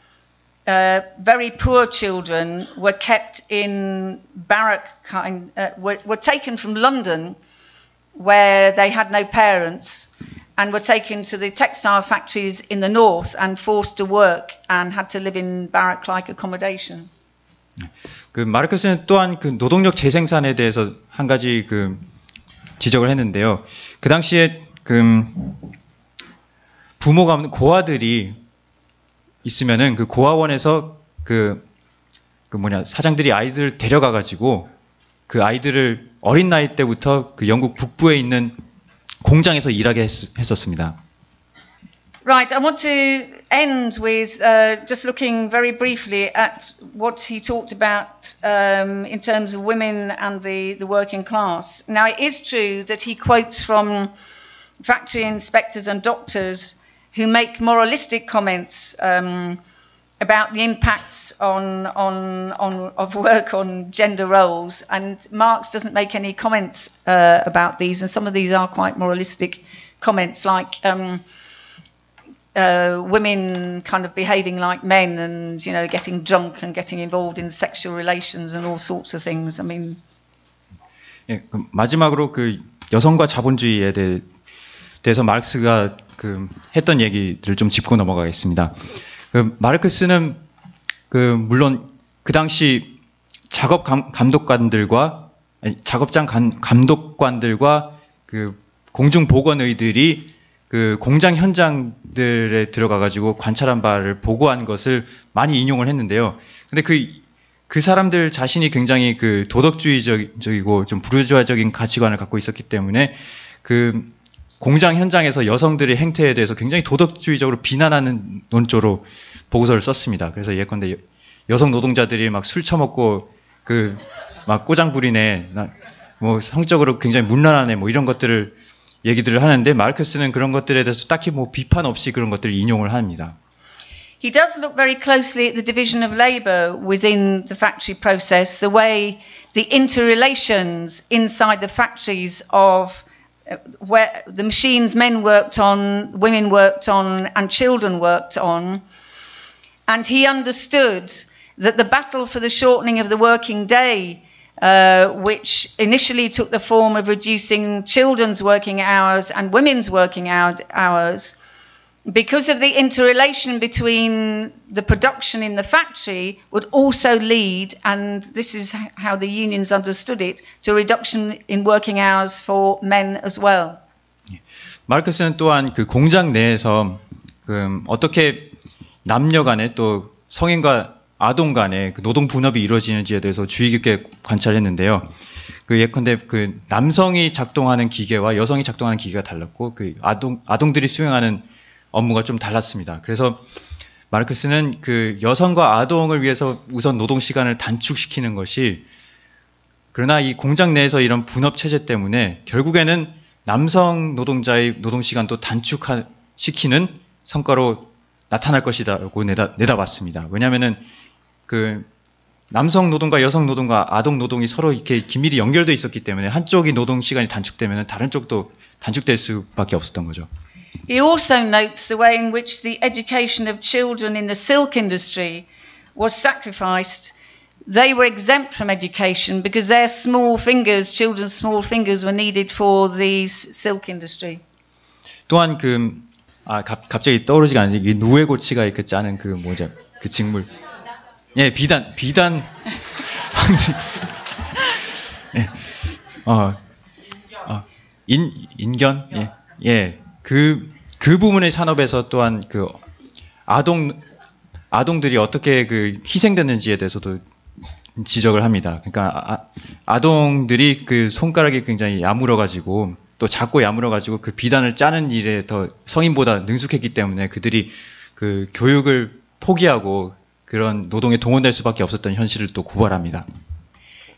very poor children were kept in were taken from London, where they had no parents, and were taken to the textile factories in the north and forced to work and had to live in barrack-like accommodation. 그 마르크스는 또한 그 노동력 재생산에 대해서 한 가지 지적을 했는데요. 그 당시에 부모가 없는 고아들이 있으면은 그 고아원에서 사장들이 아이들을 데려가 가지고 그 아이들을 어린 나이 때부터 그 영국 북부에 있는 공장에서 일하게 했었습니다. Right, I want to end with just looking very briefly at what he talked about in terms of women and the working class. Now, it is true that he quotes from factory inspectors and doctors who make moralistic comments about the impacts of work on gender roles, and Marx doesn't make any comments about these, and some of these are quite moralistic comments, like women kind of behaving like men and, you know, getting drunk and getting involved in sexual relations and all sorts of things. I mean. 예, 마지막으로 여성과 자본주의에 대해서 마르크스가 했던 얘기를 좀 짚고 넘어가겠습니다. 마르크스는 물론 그 당시 작업장 감독관들과 공중보건의들이 공장 현장들에 들어가가지고 관찰한 바를 보고한 것을 많이 인용을 했는데요. 근데 그 사람들 자신이 굉장히 도덕주의적이고 좀 부르주아적인 가치관을 갖고 있었기 때문에 공장 현장에서 여성들의 행태에 대해서 굉장히 도덕주의적으로 비난하는 논조로 보고서를 썼습니다. 그래서 예컨대 여성 노동자들이 막 술 처먹고 막 꼬장 부리네, 뭐 성적으로 굉장히 문란하네, 뭐 이런 얘기들을 하는데 마르크스는 그런 것들에 대해서 딱히 뭐 비판 없이 그런 것들을 인용을 합니다. He does look very closely at the division of labour within the factory process, the way the interrelations inside the factories of where the machines men worked on, women worked on, and children worked on. And he understood that the battle for the shortening of the working day, which initially took the form of reducing children's working hours and women's working hours, because of the interrelation between the production in the factory, would also lead, and this is how the unions understood it, to a reduction in working hours for men as well. 마르크스는 또한 그 공장 내에서 어떻게 남녀 간에 또 성인과 아동 간에 그 노동 분업이 이루어지는지에 대해서 주의 깊게 관찰했는데요. 그 예컨대 그 남성이 작동하는 기계와 여성이 작동하는 기계가 달랐고 그 아동들이 수행하는 업무가 좀 달랐습니다. 그래서 마르크스는 그 여성과 아동을 위해서 우선 노동 시간을 단축시키는 것이, 그러나 이 공장 내에서 이런 분업 체제 때문에 결국에는 남성 노동자의 노동 시간도 단축시키는 성과로 나타날 것이라고 내다봤습니다. 왜냐하면은 그 남성 노동과 여성 노동과 아동 노동이 서로 이렇게 긴밀히 연결되어 있었기 때문에 한쪽이 노동 시간이 단축되면 다른 쪽도 단축될 수밖에 없었던 거죠. He also notes the way in which the education of children in the silk industry was sacrificed. They were exempt from education because their small fingers, children's small fingers, were needed for the silk industry. 또한 갑자기 떠오르지가 않는데 이 누에고치가 이렇게 짜는 그 뭐죠? 그 직물. 예, 비단. 예. 인견. 예. 예. 그 부분의 산업에서 또한 그 아동들이 어떻게 그 희생됐는지에 대해서도 지적을 합니다. 그러니까 아동들이 그 손가락이 굉장히 야물어가지고 또 작고 야물어가지고 그 비단을 짜는 일에 더 성인보다 능숙했기 때문에 그들이 그 교육을 포기하고 그런 노동에 동원될 수밖에 없었던 현실을 또 고발합니다.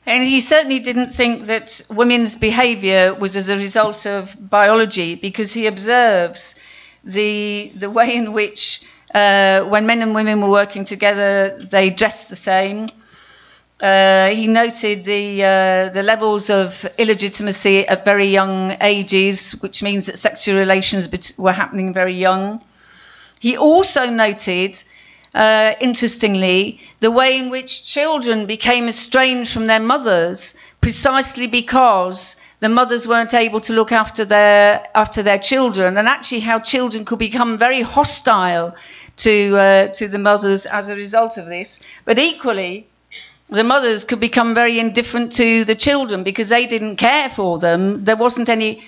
And he certainly didn't think that women's behaviour was as a result of biology, because he observes the way in which when men and women were working together, they dressed the same. He noted the levels of illegitimacy at very young ages, which means that sexual relations were happening very young. He also noted, interestingly, the way in which children became estranged from their mothers precisely because the mothers weren't able to look after their children, and actually how children could become very hostile to the mothers as a result of this. But equally, the mothers could become very indifferent to the children because they didn't care for them. There wasn't any,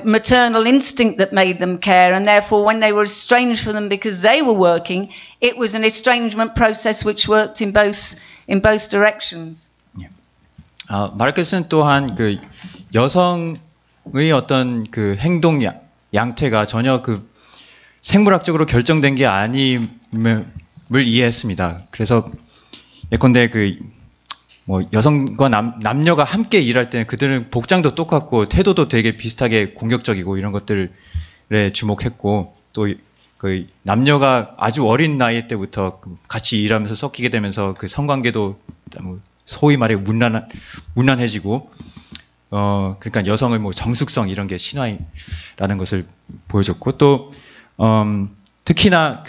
maternal instinct that made them care, and therefore when they were estranged from them because they were working, it was an estrangement process which worked in both directions. 마르크스는 또한 그 여성의 어떤 그 행동 양태가 전혀 그 생물학적으로 결정된 게 아님을 이해했습니다. 그래서 예컨대 여성과 남녀가 함께 일할 때는 그들은 복장도 똑같고 태도도 되게 비슷하게 공격적이고 이런 것들에 주목했고, 또 그 남녀가 아주 어린 나이 때부터 같이 일하면서 섞이게 되면서 그 성관계도 소위 말해 문란해지고, 그러니까 여성의 정숙성 이런 게 신화라는 것을 보여줬고, 또 특히나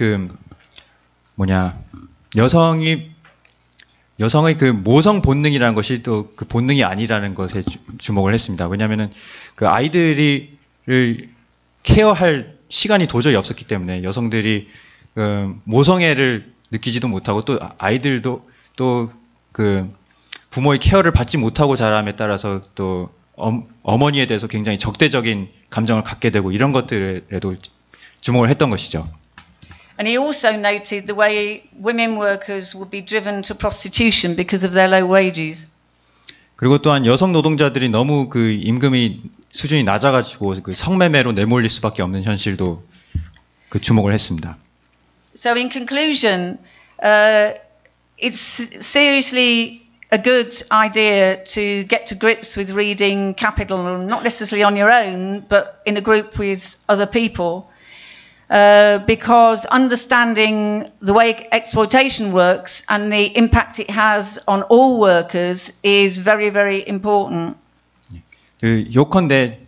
여성의 그 모성 본능이라는 것이 또 그 본능이 아니라는 것에 주목을 했습니다. 왜냐하면은 그 아이들을 케어할 시간이 도저히 없었기 때문에 여성들이 모성애를 느끼지도 못하고, 또 아이들도 또 그 부모의 케어를 받지 못하고 자람에 따라서 또 어머니에 대해서 굉장히 적대적인 감정을 갖게 되고, 이런 것들에도 주목을 했던 것이죠. And he also noted the way women workers would be driven to prostitution because of their low wages. 그리고 또한 여성 노동자들이 너무 그 임금이 수준이 낮아가지고 그 성매매로 내몰릴 수밖에 없는 현실도 그 주목을 했습니다. So in conclusion, it's seriously a good idea to get to grips with reading Capital, not necessarily on your own, but in a group with other people. because understanding the way exploitation works and the impact it has on all workers is very, very important. 그 요컨대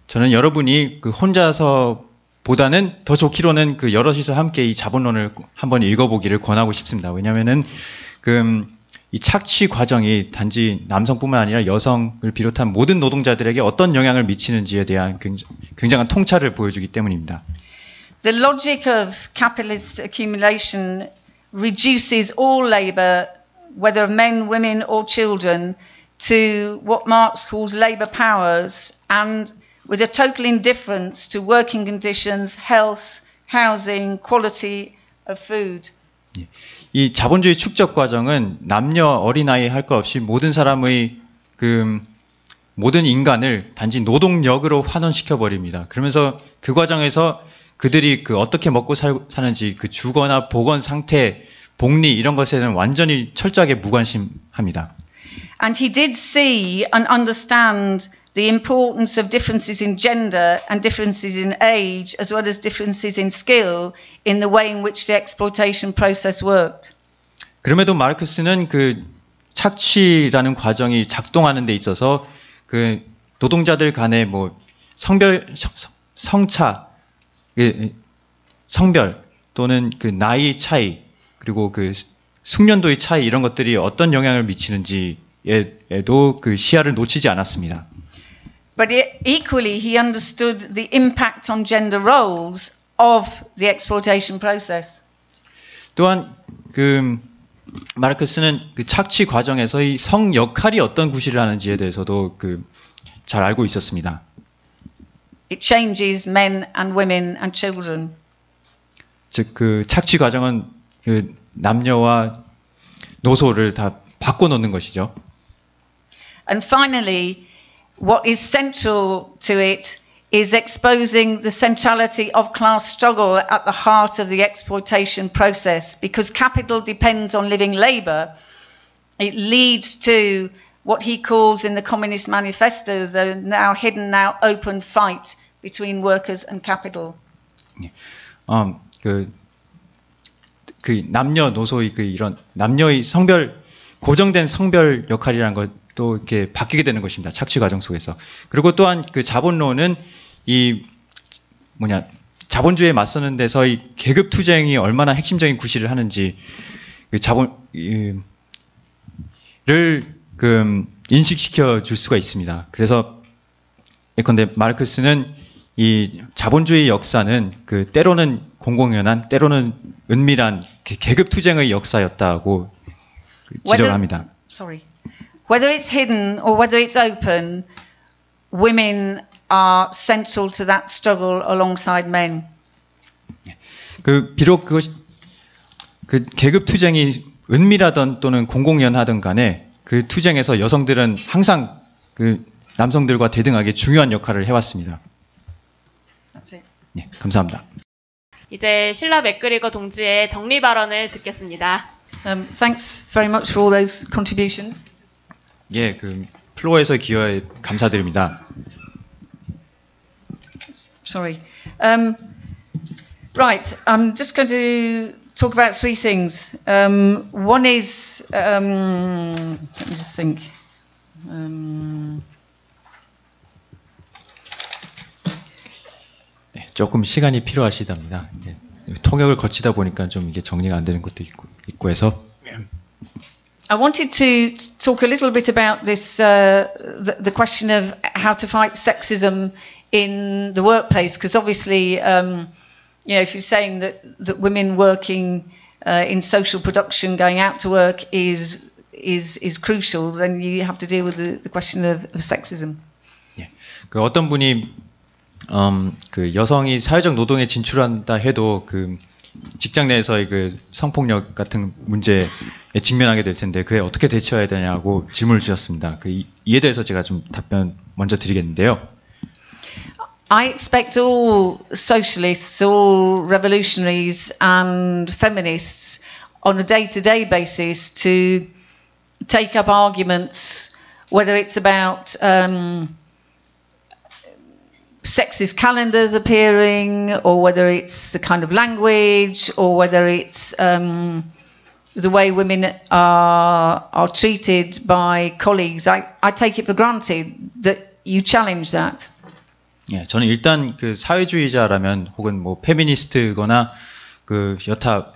저는 여러분이 그 혼자서 보다는 더 좋기로는 그 여럿이서 함께 이 자본론을 한번 읽어보기를 권하고 싶습니다. 왜냐하면은 이 착취 과정이 단지 남성뿐만 아니라 여성을 비롯한 모든 노동자들에게 어떤 영향을 미치는지에 대한 굉장한 통찰을 보여주기 때문입니다. The logic of capitalist accumulation reduces all labour, whether of men, women or children, to what Marx calls labour powers, and with a total indifference to working conditions, health, housing, quality of food. 이 자본주의 축적 과정은 남녀 어린아이 할 것 없이 모든 사람의 모든 인간을 단지 노동력으로 환원시켜 버립니다. 그러면서 그 과정에서 그들이 어떻게 먹고 사는지 그 주거나 보건 상태, 복리 이런 것에는 완전히 철저하게 무관심합니다. And he did see and understand the importance of differences in gender and differences in age, as well as differences in skill, in the way in which the exploitation process worked. 그럼에도 마르크스는 그 착취라는 과정이 작동하는 데 있어서 그 노동자들 간의 뭐 성차, 성별 또는 그 나이 차이 그리고 그 숙련도의 차이 이런 것들이 어떤 영향을 미치는지에도 그 시야를 놓치지 않았습니다. But equally, he understood the impact on gender roles of the exploitation process. 또한 그 마르크스는 그 착취 과정에서의 성 역할이 어떤 구실을 하는지에 대해서도 그 잘 알고 있었습니다. It changes men and women and children. 즉 그 착취 과정은 그 남녀와 노소를 다 바꿔놓는 것이죠. And finally, what is central to it is exposing the centrality of class struggle at the heart of the exploitation process. Because capital depends on living labour, it leads to what he calls in the Communist Manifesto the now hidden, now open fight between workers and capital. 그 남녀 노소의 그 이런 남녀의 고정된 성별 역할이라는 것도 이렇게 바뀌게 되는 것입니다. 착취 과정 속에서. 그리고 또한 그 자본론은 자본주의에 맞서는 데서의 계급 투쟁이 얼마나 핵심적인 구실을 하는지 그 인식시켜 줄 수가 있습니다. 그래서 예컨대 마르크스는 이 자본주의 역사는 그 때로는 공공연한, 때로는 은밀한 계급 투쟁의 역사였다고 지적을 합니다. Whether it's hidden or whether it's open, women are central to that struggle alongside men. 비록 그 계급 투쟁이 은밀하던 또는 공공연하던 간에 그 투쟁에서 여성들은 항상 그 남성들과 대등하게 중요한 역할을 해왔습니다. That's it. 네, 감사합니다. 이제 실라 맥그리거 동지의 정리 발언을 듣겠습니다. Thanks very much for all those contributions. 예, 그 플로어에서 기여에 감사드립니다. Sorry. Right, I'm just going to talk about three things. One is, let me just think. 네, 조금 시간이 필요하시답니다. 네, 통역을 거치다 보니까 좀 이게 정리가 안 되는 것도 있고 해서. I wanted to talk a little bit about this, the question of how to fight sexism in the workplace, because obviously, if you're saying that women working in social production, going out to work is crucial, then you have to deal with the question of sexism. 예, 그 어떤 분이 그 여성이 사회적 노동에 진출한다 해도 그 직장 내에서의 그 성폭력 같은 문제에 직면하게 될 텐데 그에 어떻게 대처해야 되냐고 질문을 주셨습니다. 이에 대해서 제가 좀 답변 먼저 드리겠는데요. I expect all socialists, all revolutionaries and feminists on a day-to-day basis to take up arguments, whether it's about sexist calendars appearing, or whether it's the kind of language, or whether it's the way women are treated by colleagues. I take it for granted that you challenge that. 예, 저는 일단 그 사회주의자라면 혹은 뭐 페미니스트거나 그 여타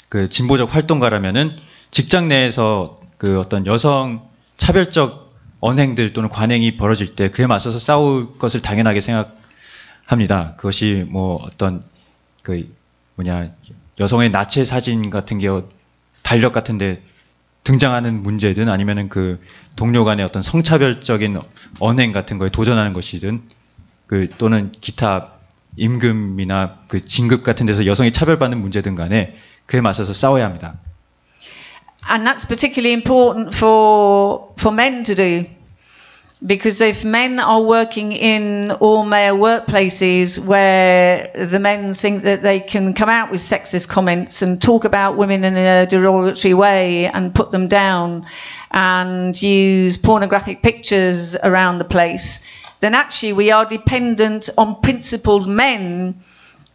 그 진보적 활동가라면은 직장 내에서 그 어떤 여성 차별적 언행들 또는 관행이 벌어질 때 그에 맞서서 싸울 것을 당연하게 생각합니다. 그것이 뭐 어떤 그 여성의 나체 사진 같은 게 달력 같은데 등장하는 문제든 아니면은 그 동료 간의 어떤 성차별적인 언행 같은 거에 도전하는 것이든 그 또는 기타 임금이나 그 진급 같은 데서 여성이 차별받는 문제든 간에 그에 맞서서 싸워야 합니다. And that's particularly important for men to do, because if men are working in all-male workplaces where the men think that they can come out with sexist comments and talk about women in a derogatory way and put them down and use pornographic pictures around the place, then actually we are dependent on principled men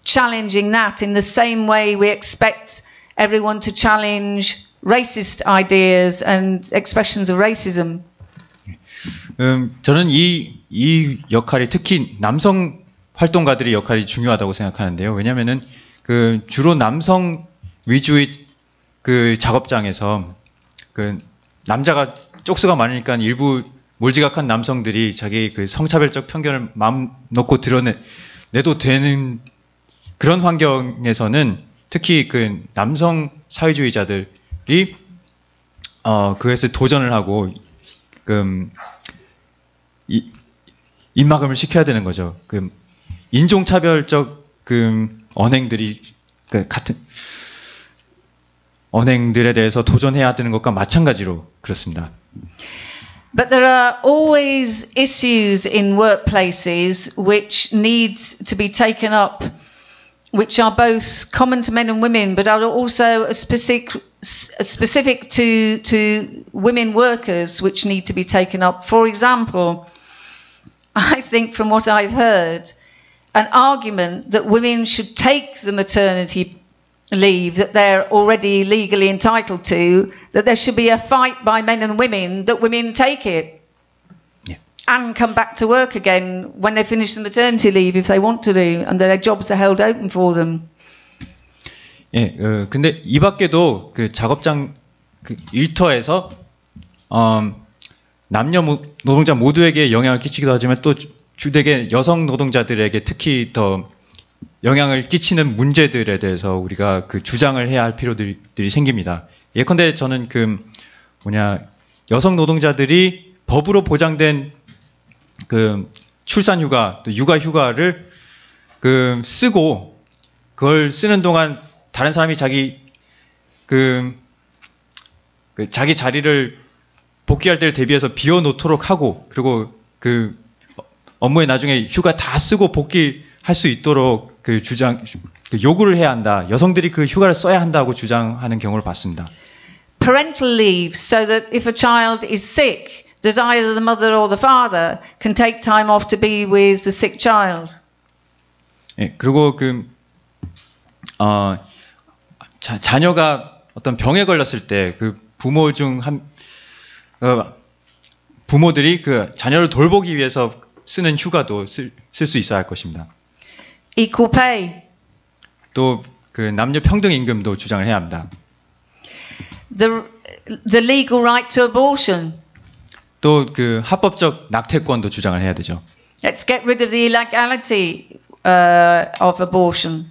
challenging that in the same way we expect everyone to challenge racist ideas and expressions of racism. 저는 이 역할이 특히 남성 활동가들의 역할이 중요하다고 생각하는데요. 왜냐하면은 그 주로 남성 위주의 그 작업장에서 그 남자가 쪽수가 많으니까 일부 몰지각한 남성들이 자기 그 성차별적 편견을 마음 놓고 드러내도 되는 그런 환경에서는 특히 그 남성 사회주의자들이 그것에 도전을 하고 입막음을 시켜야 되는 거죠. 그 인종차별적 그 언행들이 그 같은 언행들에 대해서 도전해야 되는 것과 마찬가지로 그렇습니다. But there are always issues in workplaces which needs to be taken up, which are both common to men and women, but are also specific to women workers, which need to be taken up. For example, I think from what I've heard, an argument that women should take the maternity leave that they're already legally entitled to, that there should be a fight by men and women that women take it and come back to work again when they finish the maternity leave if they want to do, and their jobs are held open for them. 예, 근데 이 밖에도 그 작업장 그 일터에서 남녀 노동자 모두에게 영향을 끼치기도 하지만 또 주되게 여성 노동자들에게 특히 더 영향을 끼치는 문제들에 대해서 우리가 그 주장을 해야 할 필요들이 생깁니다. 예컨대 저는 여성 노동자들이 법으로 보장된 그 출산휴가, 또 육아휴가를 쓰고 그걸 쓰는 동안 다른 사람이 자기 자기 자리를 복귀할 때를 대비해서 비워놓도록 하고, 그리고 그 업무에 나중에 휴가 다 쓰고 복귀할 수 있도록 요구를 해야 한다. 여성들이 그 휴가를 써야 한다고 주장하는 경우를 봤습니다. Parental leave, so that if a child is sick, that either the mother or the father can take time off to be with the sick child. 예, 그리고 자녀가 어떤 병에 걸렸을 때 그 부모 중 부모들이 그 자녀를 돌보기 위해서 쓰는 휴가도 쓸 수 있어야 할 것입니다. Equal pay. 또 그 남녀 평등 임금도 주장을 해야 합니다. The legal right to abortion. 또 그 합법적 낙태권도 주장을 해야 되죠. Let's get rid of the illegality of abortion.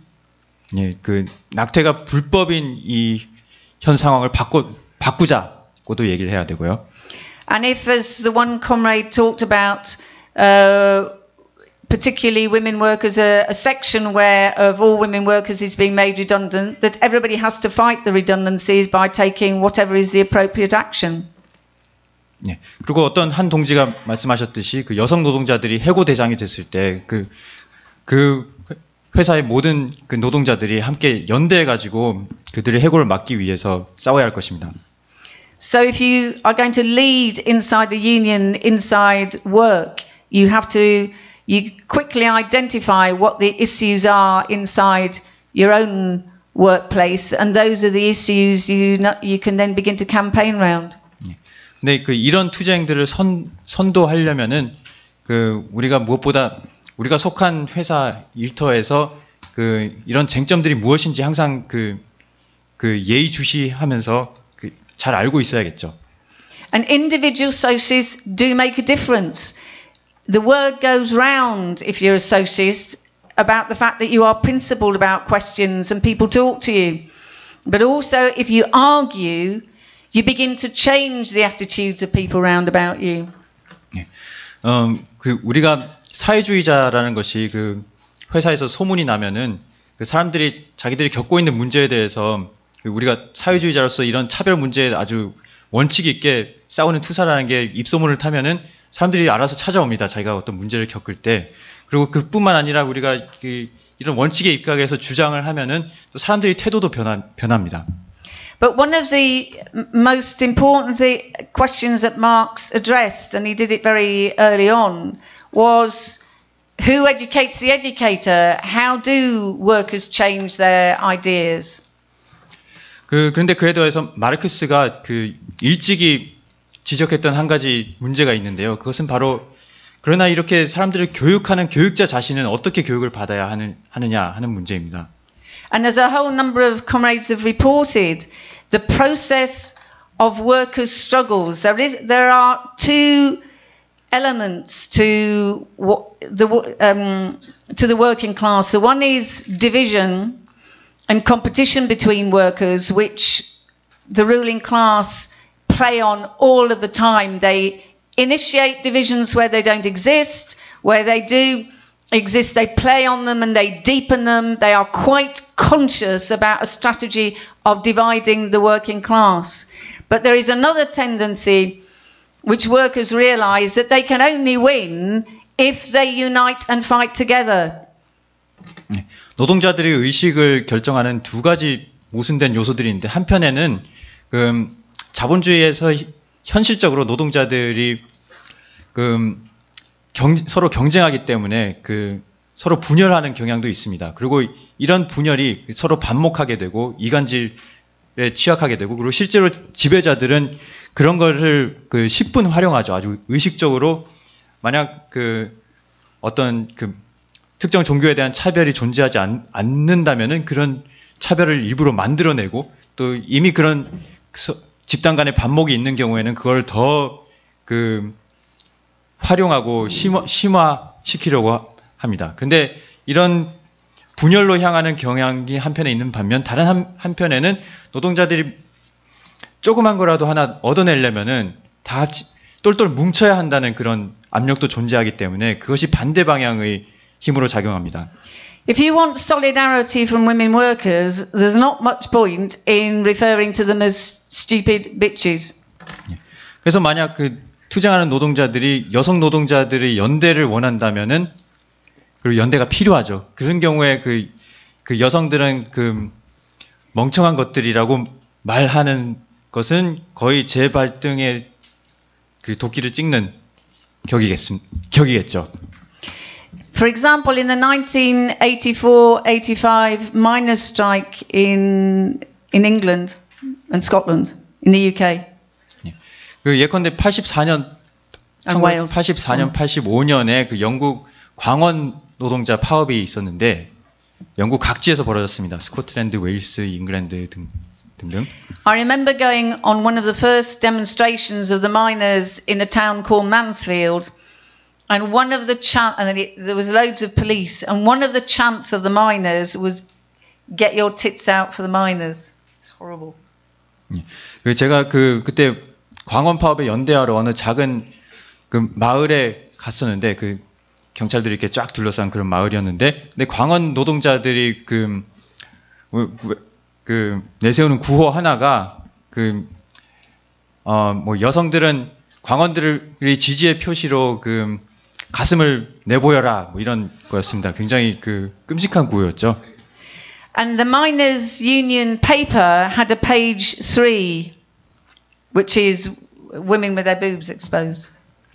예, 그 낙태가 불법인 이 현 상황을 바꾸자고도 얘기를 해야 되고요. And if, as the one comrade talked about, particularly women workers, a section where of all women workers is being made redundant, that everybody has to fight the redundancies by taking whatever is the appropriate action. 네. 그리고 어떤 한 동지가 말씀하셨듯이 그 여성 노동자들이 해고 대상이 됐을 때 그 회사의 모든 그 노동자들이 함께 연대해 가지고 그들의 해고를 막기 위해서 싸워야 할 것입니다. So if you are going to lead inside the union, inside work, you have to you quickly identify what the issues are inside your own workplace, and those are the issues you can then begin to campaign around. 근데 그 이런 투쟁들을 선도하려면은 그 우리가 무엇보다 우리가 속한 회사 일터에서 그 이런 쟁점들이 무엇인지 항상 그 예의주시하면서 잘 알고 있어야겠죠. And individual socialists do make a difference. The word goes round if you're a socialist about the fact that you are principled about questions and people talk to you. But also if you argue, you begin to change the attitudes of people round about you. 네. 우리가 사회주의자라는 것이 그 회사에서 소문이 나면은 그 사람들이 자기들이 겪고 있는 문제에 대해서 우리가 사회주의자로서 이런 차별 문제에 아주 원칙 있게 싸우는 투사라는 게 입소문을 타면은 사람들이 알아서 찾아옵니다. 자기가 어떤 문제를 겪을 때. 그리고 그뿐만 아니라 우리가 이런 원칙에 입각해서 주장을 하면은 또 사람들이 태도도 변합니다. But one of the most important questions that Marx addressed, and he did it very early on, was who educates the educator? How do workers change their ideas? 그런데 그에 더해서 마르크스가 일찍이 지적했던 한 가지 문제가 있는데요. 그것은 바로 그러나 이렇게 사람들을 교육하는 교육자 자신은 어떻게 교육을 받아야 하느냐 하는 문제입니다. And as a whole number of comrades have reported, the process of workers' struggles, there are two elements to the working class. The one is division and competition between workers, which the ruling class play on all of the time. They initiate divisions where they don't exist. Where they do exist, they play on them and they deepen them. They are quite conscious about a strategy of dividing the working class. But there is another tendency which workers realise that they can only win if they unite and fight together. 노동자들의 의식을 결정하는 두 가지 모순된 요소들이 있는데 한편에는 자본주의에서 현실적으로 노동자들이 서로 경쟁하기 때문에 서로 분열하는 경향도 있습니다. 그리고 이런 분열이 서로 반목하게 되고 이간질에 취약하게 되고 그리고 실제로 지배자들은 그런 거를 10분 활용하죠. 아주 의식적으로 만약 어떤 특정 종교에 대한 차별이 존재하지 않는다면은 그런 차별을 일부러 만들어내고 또 이미 그런 집단 간의 반목이 있는 경우에는 그걸 더 활용하고 심화시키려고 합니다. 그런데 이런 분열로 향하는 경향이 한편에 있는 반면 다른 한편에는 노동자들이 조그만 거라도 하나 얻어내려면은 다 똘똘 뭉쳐야 한다는 그런 압력도 존재하기 때문에 그것이 반대 방향의 힘으로 작용합니다. If you want solidarity from women workers, there's not much point in referring to them as stupid bitches. 그래서 만약 투쟁하는 노동자들이 여성 노동자들의 연대를 원한다면은 그리고 연대가 필요하죠. 그런 경우에 그 여성들은 멍청한 것들이라고 말하는 것은 거의 제 발등에 도끼를 찍는 격이겠죠. For example, in the 1984-85 miners' strike in England and Scotland, in the UK. 예컨대 84년, 85년에 영국 광원 노동자 파업이 있었는데 영국 각지에서 벌어졌습니다. 스코틀랜드, 웨일스, 잉글랜드 등등. I remember going on one of the first demonstrations of the miners in a town called Mansfield. And one of the there was loads of police, and one of the chants of the miners was "Get your tits out for the miners." It's horrible. 제가 그때 광원 파업에 연대하러 어느 작은 마을에 갔었는데 경찰들이 이렇게 쫙 둘러싼 그런 마을이었는데, 근데 광원 노동자들이 내세우는 구호 하나가 여성들은 광원들의 지지의 표시로 가슴을 내보여라 이런 거였습니다. 굉장히 끔찍한 구호였죠. And the miners' union paper had a page 3, which is women with their boobs exposed.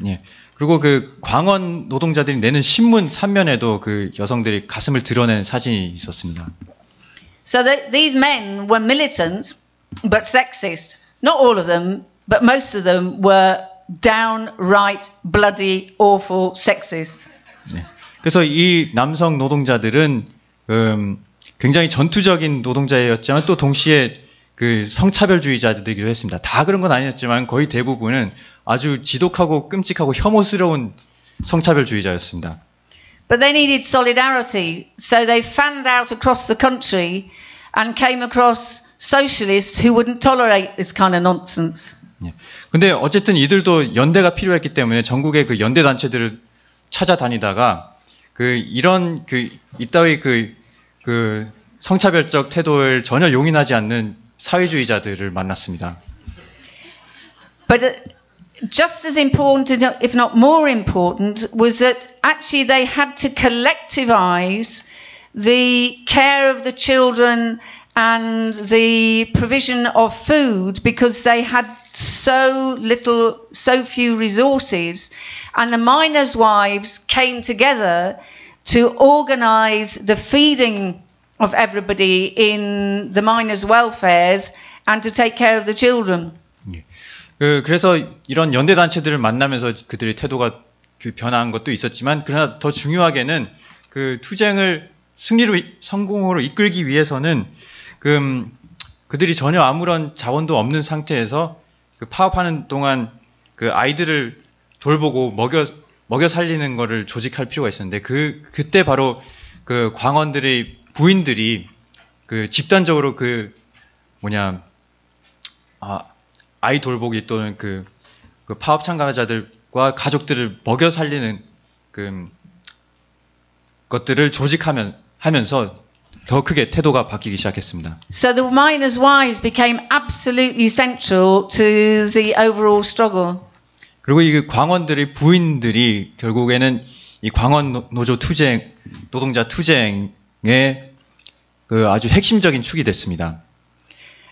예, 그리고 그 광원 노동자들이 내는 신문 3면에도 그 여성들이 가슴을 드러낸 사진이 있었습니다. So these men were militant but sexist. Not all of them, but most of them were downright bloody awful sexist. 네. 그래서 이 남성 노동자들은 굉장히 전투적인 노동자였지만 또 동시에 그 성차별주의자들이기도 했습니다. 다 그런 건 아니었지만 거의 대부분은 아주 지독하고 끔찍하고 혐오스러운 성차별주의자였습니다. But they needed solidarity, so they fanned out across the country and came across socialists who wouldn't tolerate this kind of nonsense. 예. 근데 어쨌든 이들도 연대가 필요했기 때문에 전국의 그 연대 단체들을 찾아다니다가 이런 이따위 그 성차별적 태도를 전혀 용인하지 않는 사회주의자들을 만났습니다. But just as important, if not more important, was that actually they had to collectivize the care of the children and the provision of food because they had so few resources. And the miners' wives came together to organize the feeding of everybody in the miners' welfares and to take care of the children. 그래서 이런 연대 단체들을 만나면서 그들의 태도가 변화한 것도 있었지만 그러나 더 중요하게는 그 투쟁을 성공으로 이끌기 위해서는 그들이 전혀 아무런 자원도 없는 상태에서 그 파업하는 동안 그 아이들을 돌보고 먹여 살리는 거를 조직할 필요가 있었는데 그때 바로 그 광원들의 부인들이 그 집단적으로 아이 돌보기 또는 그 파업 참가자들과 가족들을 먹여 살리는 것들을 조직하면서 더 크게 태도가 바뀌기 시작했습니다. So the miners' wives became absolutely central to the overall struggle. 그리고 이 광원들의 부인들이 결국에는 이 광원 노조 투쟁, 노동자 투쟁의 그 아주 핵심적인 축이 됐습니다.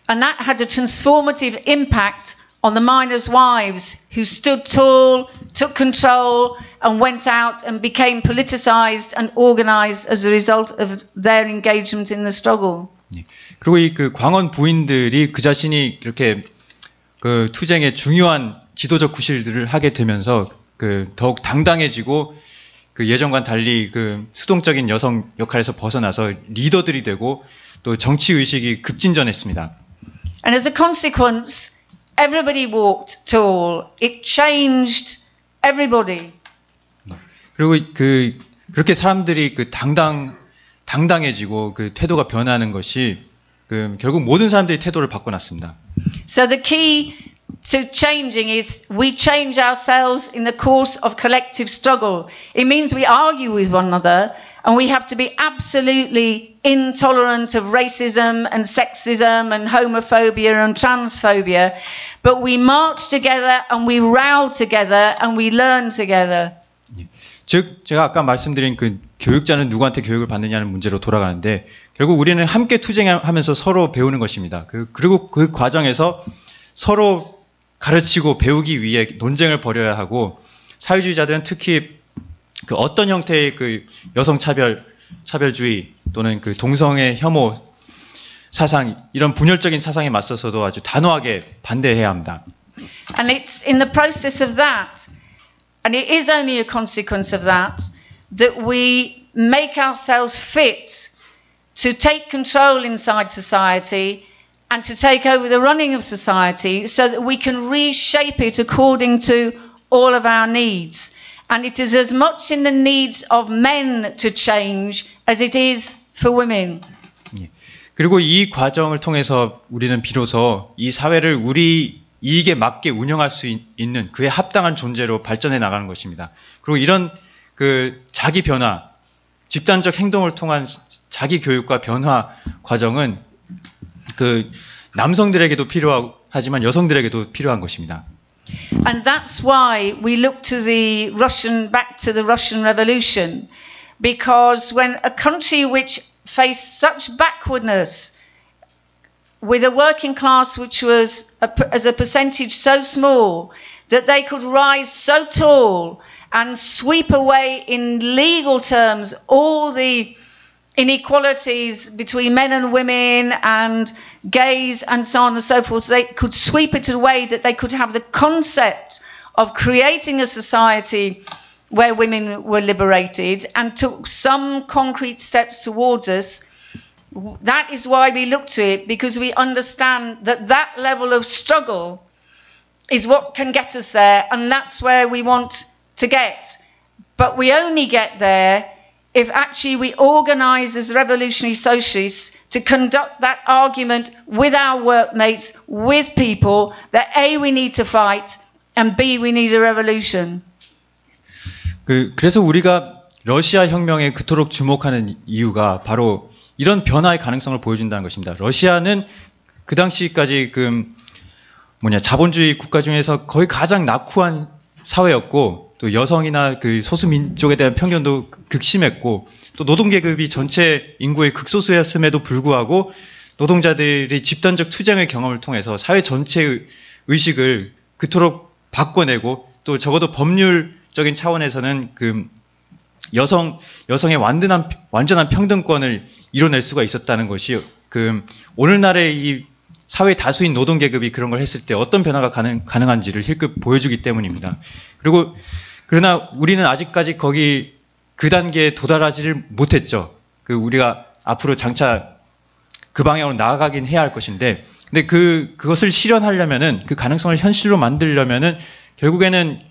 And that had a transformative impact on the miners' wives who stood tall, took control and went out and became politicized and organized as a result of their engagement in the struggle. 그리고 이 그 광원 부인들이 그 자신이 이렇게 그 투쟁의 중요한 지도적 구실들을 하게 되면서 더욱 당당해지고 그 예전과는 달리 그 수동적인 여성 역할에서 벗어나서 리더들이 되고 또 정치 의식이 급진전했습니다. And as a consequence, everybody walked tall. It changed everybody. 그리고 그렇게 사람들이 당당해지고 그 태도가 변하는 것이 결국 모든 사람들이 태도를 바꿔놨습니다. So the key to changing is we change ourselves in the course of collective struggle. It means we argue with one another and we have to be absolutely intolerant of racism and sexism and homophobia and transphobia. But we march together and we row together and we learn together. 즉 제가 아까 말씀드린 그 교육자는 누구한테 교육을 받느냐는 문제로 돌아가는데 결국 우리는 함께 투쟁하면서 서로 배우는 것입니다. 그리고 그 과정에서 서로 가르치고 배우기 위해 논쟁을 벌여야 하고 사회주의자들은 특히 그 어떤 형태의 그 여성 차별주의 또는 그 동성애 혐오 사상 이런 분열적인 사상에 맞서서도 아주 단호하게 반대해야 합니다. And it's in the process of that, and it is only a consequence of that, that we make ourselves fit to take control inside society and to take over the running of society so that we can reshape it according to all of our needs. And it is as much in the needs of men to change as it is for women. 그리고 이 과정을 통해서 우리는 비로소 이 사회를 우리 이익에 맞게 운영할 수 있는 그에 합당한 존재로 발전해 나가는 것입니다. 그리고 이런 그 자기 변화, 집단적 행동을 통한 자기 교육과 변화 과정은 그 남성들에게도 필요하지만 여성들에게도 필요한 것입니다. And that's why we look back to the Russian Revolution, because when a country which faced such backwardness, with a working class which was as a percentage so small that they could rise so tall and sweep away in legal terms all the inequalities between men and women and gays and so on and so forth. They could sweep it away, that they could have the concept of creating a society where women were liberated and took some concrete steps towards us. That is why we look to it, because we understand that that level of struggle is what can get us there, and that's where we want to get. But we only get there if actually we organise as revolutionary socialists to conduct that argument with our workmates, with people, that A, we need to fight, and B, we need a revolution. 그래서 우리가 러시아 혁명에 그토록 주목하는 이유가 바로 이런 변화의 가능성을 보여준다는 것입니다. 러시아는 그 당시까지 자본주의 국가 중에서 거의 가장 낙후한 사회였고, 또 여성이나 그 소수민족에 대한 편견도 극심했고, 또 노동계급이 전체 인구의 극소수였음에도 불구하고 노동자들이 집단적 투쟁의 경험을 통해서 사회 전체의 의식을 그토록 바꿔내고, 또 적어도 법률적인 차원에서는 여성의 완전한 평등권을 이뤄낼 수가 있었다는 것이 오늘날의 이 사회 다수인 노동계급이 그런 걸 했을 때 어떤 변화가 가능한지를 힐끗 보여주기 때문입니다. 그러나 우리는 아직까지 그 단계에 도달하지를 못했죠. 우리가 앞으로 장차 그 방향으로 나아가긴 해야 할 것인데, 근데 그것을 실현하려면은, 그 가능성을 현실로 만들려면은, 결국에는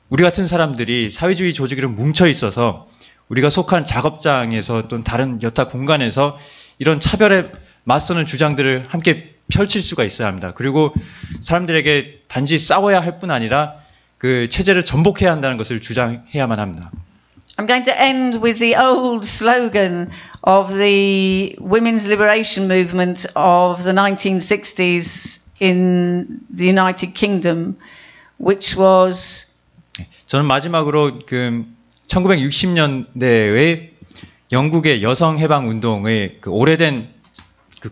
우리 같은 사람들이 사회주의 조직으로 뭉쳐 있어서 우리가 속한 작업장에서 또는 다른 여타 공간에서 이런 차별에 맞서는 주장들을 함께 펼칠 수가 있어야 합니다. 그리고 사람들에게 단지 싸워야 할 뿐 아니라 그 체제를 전복해야 한다는 것을 주장해야만 합니다. I'm going to end with the old slogan of the women's liberation movement of the 1960s in the United Kingdom, which was 저는 마지막으로 1960년대의 영국의 여성 해방 운동의 오래된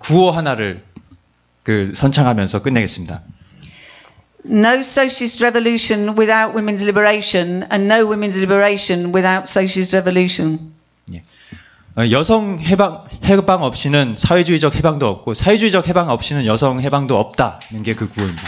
구호 하나를 선창하면서 끝내겠습니다. No socialist revolution without women's liberation, and no women's liberation without socialist revolution. 여성 해방 없이는 사회주의적 해방도 없고, 사회주의적 해방 없이는 여성 해방도 없다는 게 그 구호입니다.